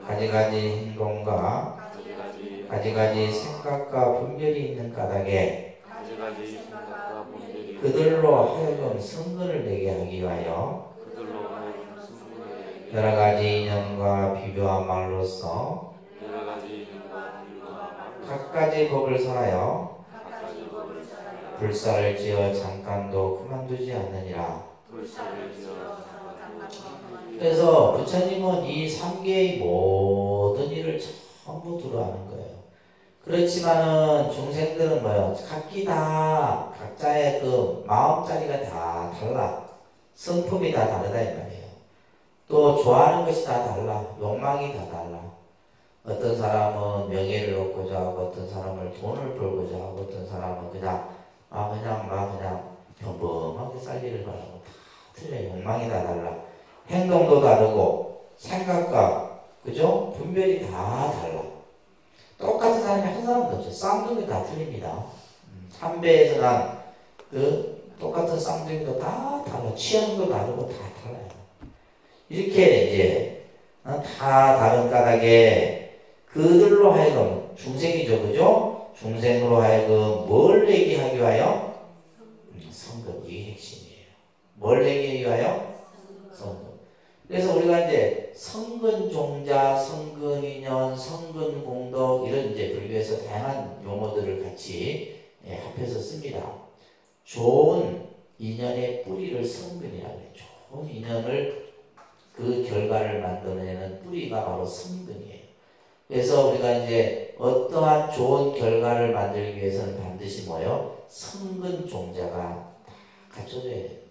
[SPEAKER 1] 가지가지 행동과 가지가지 생각과 분별이 있는 까닭에 그들로 하여금 선거를 내게 하기 위하여 여러 가지 인연과 비교한 말로써 각가지 법을 설하여 불사를 지어 잠깐도 그만두지 않느니라. 그래서 부처님은 이 삼계의 모든 일을 전부 두루하는 거예요. 그렇지만은 중생들은 뭐예요? 각기 다 각자의 그 마음자리가 다 달라. 성품이 다 다르다 이 말이에요. 또 좋아하는 것이 다 달라. 욕망이 다 달라. 어떤 사람은 명예를 얻고자 하고, 어떤 사람은 돈을 벌고자 하고, 어떤 사람은 그냥 평범하게 살 일을 바라고, 다 틀려. 욕망이 다 달라. 행동도 다르고 생각과 그죠? 분별이 다 달라. 똑같은 사람이 한 사람도 없어요. 쌍둥이 다 틀립니다. 삼배에서 난 그 똑같은 쌍둥이도 다 달라. 취향도 다르고 다 달라요. 이렇게 이제 다 다른 까닭에 그들로 하여금 중생이죠, 그죠? 중생으로 하여금 뭘 내게 하기 위하여? 성근. 이게 핵심이에요. 뭘 내게 하기 위하여? 성근. 그래서 우리가 이제 성근종자, 성근인연, 성근공덕 이런 이제 불교에서 다양한 용어들을 같이 합해서 씁니다. 좋은 인연의 뿌리를 성근이라고 해요. 좋은 인연을 그 결과를 만들어내는 뿌리가 바로 성근이에요. 그래서 우리가 이제 어떠한 좋은 결과를 만들기 위해서는 반드시 뭐예요? 성근종자가 갖춰져야 돼요.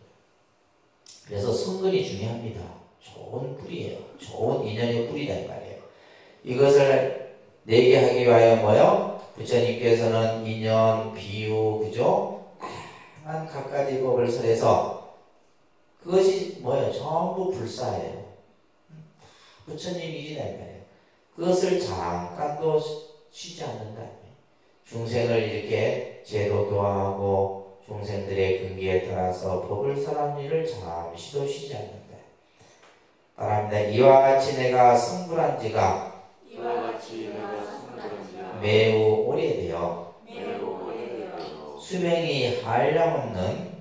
[SPEAKER 1] 그래서 성근이 중요합니다. 좋은 뿌리예요. 좋은 인연의 뿌리다 이 말이에요. 이것을 내게 하기 위하여 뭐요? 부처님께서는 인연, 비유, 그죠? 다양한 갖가지 법을 설해서 그것이 뭐예요? 전부 불사예요. 부처님 일이다 이 말이에요. 그것을 잠깐도 쉬지 않는다. 중생을 이렇게 제도 교화하고 중생들의 근기에 따라서 법을 설하는 일을 잠시도 쉬지 않는다. 바랍니다. 이와 같이 내가 성불한 지가 매우 오래되어 수명이 한량없는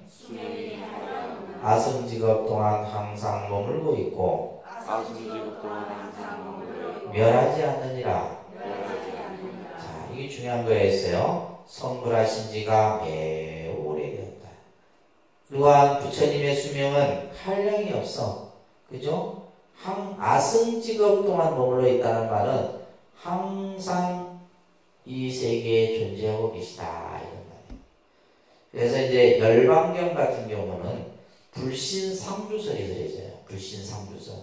[SPEAKER 1] 아승직업 동안 항상 머물고 있고 멸하지 않느니라. 자, 이게 중요한 거였어요. 성불하신 지가 매우 오래되었다. 또한 부처님의 수명은 한량이 없어. 그죠? 아승직업 동안 머물러 있다는 말은 항상 이 세계에 존재하고 계시다 이런 말이에요. 그래서 이제 열반경 같은 경우는 불신상주설이 들어있어요. 불신상주설.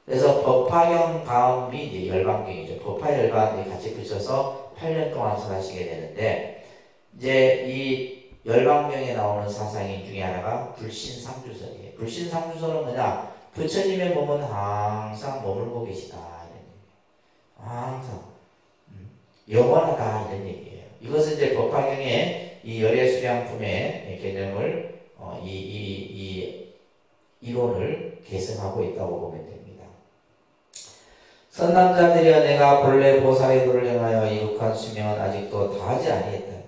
[SPEAKER 1] 그래서 법화경 다음이 이제 열반경이죠. 법화열반이 같이 붙여서 8년 동안 설하시게 되는데 이제 이 열반경에 나오는 사상인 중에 하나가 불신상주설이에요. 불신상주설은 뭐냐? 부처님의 몸은 항상 머물고 계시다 이런 얘기예요. 항상 영원하다 이런 얘기예요. 이것은 이제 법화경의 이 열애수량품의 개념을 이 이론을 계승하고 있다고 보면 됩니다. 선남자들이여 내가 본래 보살의 도를 행하여 이룩한 수명은 아직도 다하지 아니했다.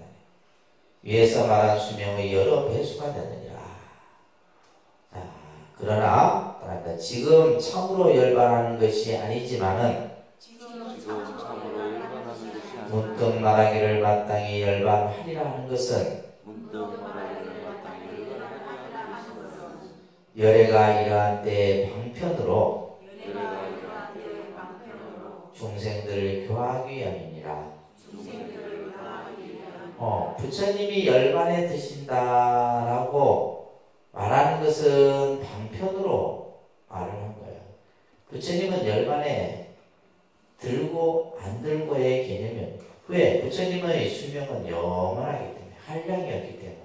[SPEAKER 1] 위에서 말한 수명의 여러 배수가 되느니라. 자, 그러나 지금 참으로 열반하는 것이 아니지만은 문득 말하기를 마땅히 열반하리라 하는 것은 열애가 이러한 때의 방편으로 중생들을 교화하기 위함이니라. 부처님이 열반에 드신다라고 말하는 것은 방편으로 말을 한 거예요. 부처님은 열반에 들고 안 들고의 개념이 왜? 부처님의 수명은 영원하기 때문에 한량이었기 때문에.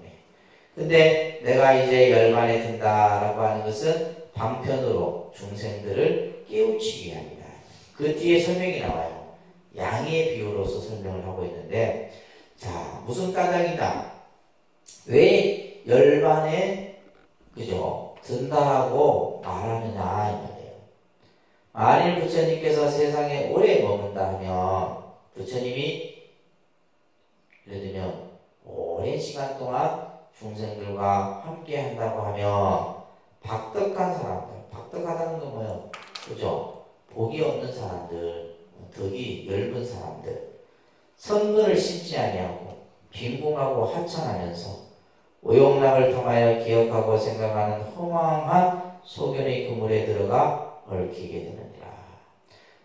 [SPEAKER 1] 근데 내가 이제 열반에 든다라고 하는 것은 방편으로 중생들을 깨우치게 합니다. 그 뒤에 설명이 나와요. 양의 비유로서 설명을 하고 있는데 자, 무슨 까닭이다? 왜 열반에 그죠? 든다라고 말하느냐 이 말이에요. 만일 부처님께서 세상에 오래 머문다 하면 부처님이 예를 들면 오랜 시간 동안 중생들과 함께 한다고 하면 박덕한 사람들, 박덕하다는 건 뭐예요? 그죠? 복이 없는 사람들, 덕이 엷은 사람들, 선근을 심지 아니하고 빈궁하고 하찮으면서 오용락을 통하여 기억하고 생각하는 허망한 소견의 그물에 들어가 얽히게 되느니라.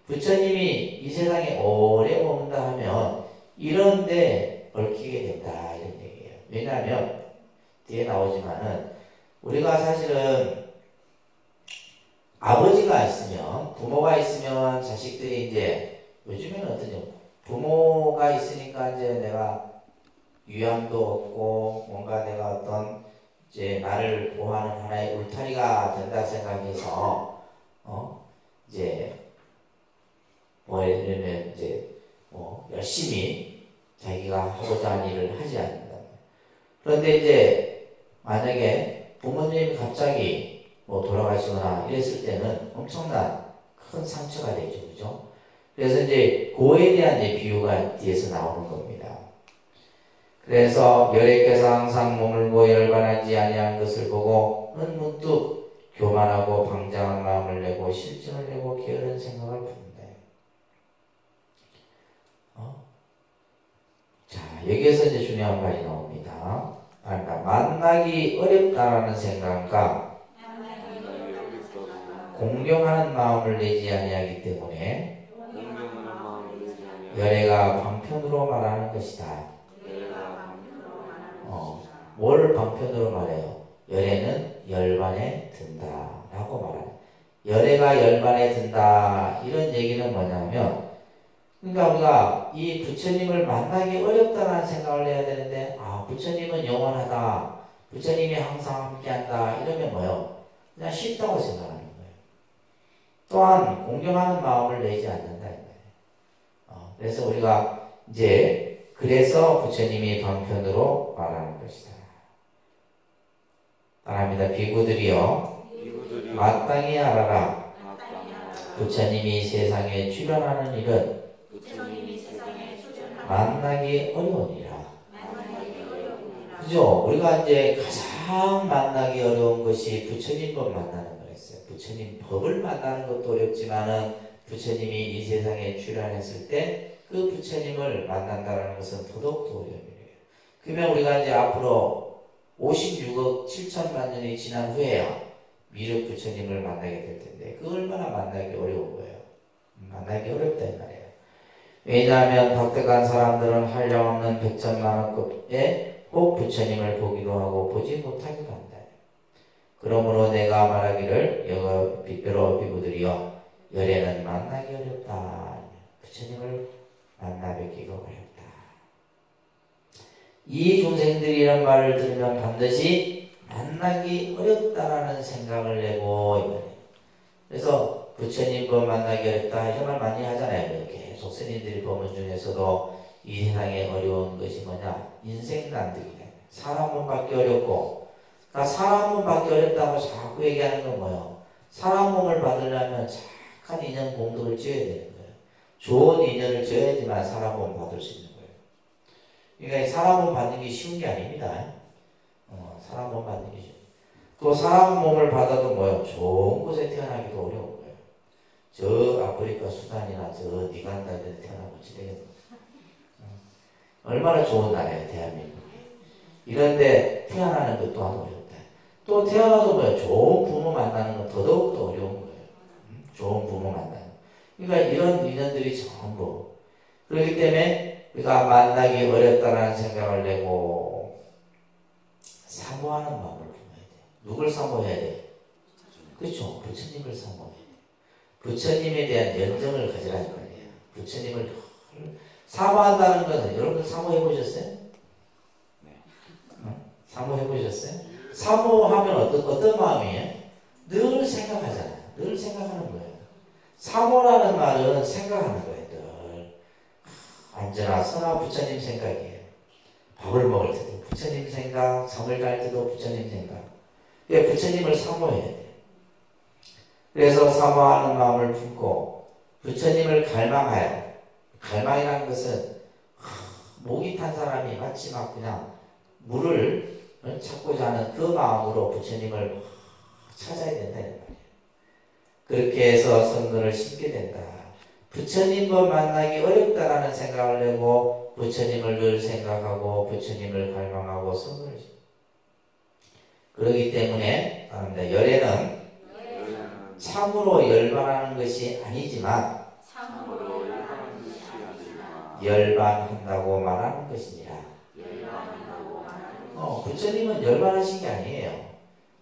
[SPEAKER 1] 부처님이 이 세상에 오래 머문다 하면 이런데 얽히게 된다 이런 얘기예요. 왜냐하면 뒤에 나오지만은 우리가 사실은 아버지가 있으면 부모가 있으면 자식들이 이제 요즘에는 어떠냐 부모가 있으니까 이제 내가 유양도 얻고 뭔가 내가 어떤 이제 나를 보호하는 하나의 울타리가 된다 생각해서 이제 뭐 예를 들면 이제 뭐 열심히 자기가 하고자 하는 일을 하지 않는다. 그런데 이제 만약에 부모님이 갑자기 뭐 돌아가시거나 이랬을 때는 엄청난 큰 상처가 되죠, 그죠? 그래서 이제 고에 대한 이제 비유가 뒤에서 나오는 겁니다. 그래서 열애께서 항상 머물고 열반하지 아니한 것을 보고는 문득 교만하고 방장한 마음을 내고 실증을 내고 게으른 생각을 품는다. 자, 여기에서 이제 중요한 말이 나옵니다. 그러니까 만나기 어렵다라는 생각과 공경하는 마음을 내지 아니하기 때문에 열애가 방편으로 말하는 것이다. 뭘 방편으로 말해요? 열애는 열반에 든다라고 말해요. 열애가 열반에 든다 이런 얘기는 뭐냐면, 그러니까 우리가 이 부처님을 만나기 어렵다는 생각을 해야 되는데, 부처님은 영원하다, 부처님이 항상 함께한다 이러면 뭐요? 그냥 쉽다고 생각하는 거예요. 또한 공경하는 마음을 내지 않는다 이 말이에요. 그래서 우리가 이제 그래서 부처님이 방편으로 말하는 것이다. 말합니다. 비구들이여 마땅히 알아라. 부처님이 세상에 출현하는 일은 만나기 어려우니라. 그죠? 우리가 이제 가장 만나기 어려운 것이 부처님 법 만나는 거였어요. 부처님 법을 만나는 것도 어렵지만은 부처님이 이 세상에 출현했을 때 그 부처님을 만난다는 것은 더더욱 어려운 일이에요. 그러면 우리가 이제 앞으로 56억 7천만 년이 지난 후에야 미륵 부처님을 만나게 될 텐데, 그 얼마나 만나기 어려운 거예요. 만나기 어렵다 이 말이에요. 왜냐하면 박득한 사람들은 한량없는 백천만원급에 꼭 부처님을 보기도 하고 보지 못하기도 한다. 그러므로 내가 말하기를 여러 비구들이여 열애는 만나기 어렵다. 부처님을 만나 뵙기가 어렵다. 이 중생들이 이런 말을 들으면 반드시 만나기 어렵다라는 생각을 내고 있는. 그래서 부처님 법 만나기 어렵다 이런 말 많이 하잖아요. 이렇게 스님들이 법문 중에서도 이 세상에 어려운 것이 뭐냐? 인생 난득이다. 사람 몸 받기 어렵고, 그러니까 사람 몸 받기 어렵다고 자꾸 얘기하는 건 뭐예요? 사람 몸을 받으려면 착한 인연 공덕을 지어야 되는 거예요. 좋은 인연을 지어야지만 사람 몸 받을 수 있는 거예요. 그러니까 사람 몸 받는 게 쉬운 게 아닙니다. 사람 몸 받는 게 쉬운. 또 사람 몸을 받아도 뭐예요? 좋은 곳에 태어나기도 어려운 거예요. 저 아프리카 수단이나 저 니간다 이런 데 태어나면 어찌 되겠노? 얼마나 좋은 나라예요, 대한민국이. 이런데 태어나는 것 또한 어렵다. 또 태어나도 뭐예요? 좋은 부모 만나는 건 더더욱 더 어려운 거예요. 좋은 부모 만나는. 그러니까 이런 인연들이 전부. 그렇기 때문에 우리가 만나기 어렵다는 생각을 내고 사모하는 마음을 품어야 돼. 누굴 사모해야 돼? 그렇죠. 부처님을 사모해야 돼. 부처님에 대한 연정을 가지라는 말이에요. 부처님을 사모한다는 것은, 여러분 사모해 보셨어요? 네. 사모해 보셨어요? 사모하면 어떤 마음이에요? 늘 생각하잖아요. 늘 생각하는 거예요. 사모라는 말은 생각하는 거예요. 늘 언제나 선한 부처님 생각이에요. 밥을 먹을 때도 부처님 생각, 잠을 잘 때도 부처님 생각. 그러니까 부처님을 사모해야 돼요. 그래서 사모하는 마음을 품고 부처님을 갈망하여, 갈망이라는 것은 목이 탄 사람이 마치 막 그냥 물을 찾고자 하는 그 마음으로 부처님을 찾아야 된다는 말이에요. 그렇게 해서 선근을 심게 된다. 부처님과 만나기 어렵다라는 생각을 내고 부처님을 늘 생각하고 부처님을 갈망하고 선근을 심다. 그렇기 때문에 열애는 참으로 열반하는 것이 아니지만 열반한다고 말하는 것이니라. 부처님은 열반하신 게 아니에요.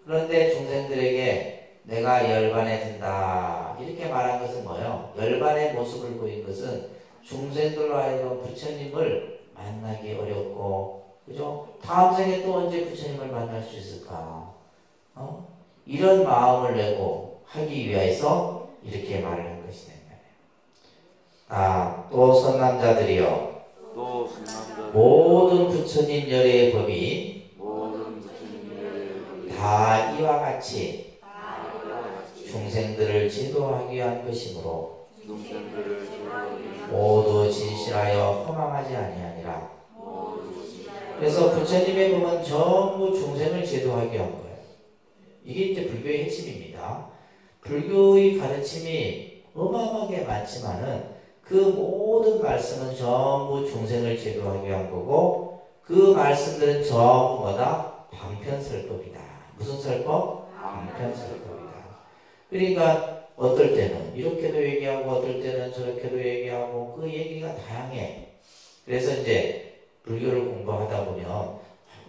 [SPEAKER 1] 그런데 중생들에게 내가 열반에 든다 이렇게 말한 것은 뭐예요? 열반의 모습을 보인 것은 중생들로 하여금 부처님을 만나기 어렵고, 그죠? 다음 생에 또 언제 부처님을 만날 수 있을까? 이런 마음을 내고 하기 위해서 이렇게 말을 한 것이다. 또 선남자들이여 모든 부처님 열애의 법이 다 이와 같이 중생들을 지도하기 위한 것이므로
[SPEAKER 2] 중생들을 제도하게
[SPEAKER 1] 모두 진실하여 허망하지 아니하니라. 그래서 부처님의 법은 전부 중생을 제도하게 한 거예요. 이게 이제 불교의 핵심입니다. 불교의 가르침이 어마어마하게 많지만은 그 모든 말씀은 전부 중생을 제도하게 한 거고, 그 말씀들은 전부 뭐다? 방편설법이다. 무슨 설법? 방편설법이다. 그러니까 어떨 때는 이렇게도 얘기하고 어떨 때는 저렇게도 얘기하고 그 얘기가 다양해. 그래서 이제 불교를 공부하다 보면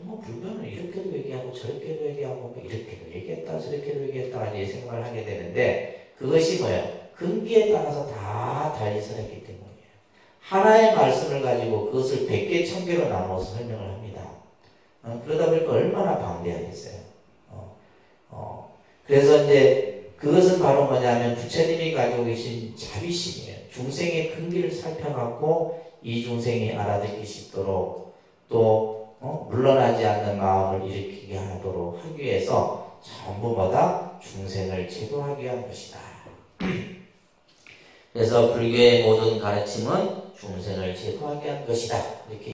[SPEAKER 1] 뭐 불교는 이렇게도 얘기하고 저렇게도 얘기하고 뭐 이렇게도 얘기했다 저렇게도 얘기했다 이제 생각을 하게 되는데, 그것이 뭐예요? 근기에 따라서 다 달리 설했기 때문이에요. 하나의 말씀을 가지고 그것을 100개, 1000개로 나눠서 설명을 합니다. 그러다 보니까 얼마나 방대하겠어요. 그래서 이제 그것은 바로 뭐냐면 부처님이 가지고 계신 자비심이에요. 중생의 근기를 살펴갖고 이 중생이 알아듣기 쉽도록 또 물러나지 않는 마음을 일으키게 하도록 하기 위해서 전부 뭐다? 중생을 제도하게 한 것이다. 그래서 불교의 모든 가르침은 중생을 제도하게 한 것이다. 이렇게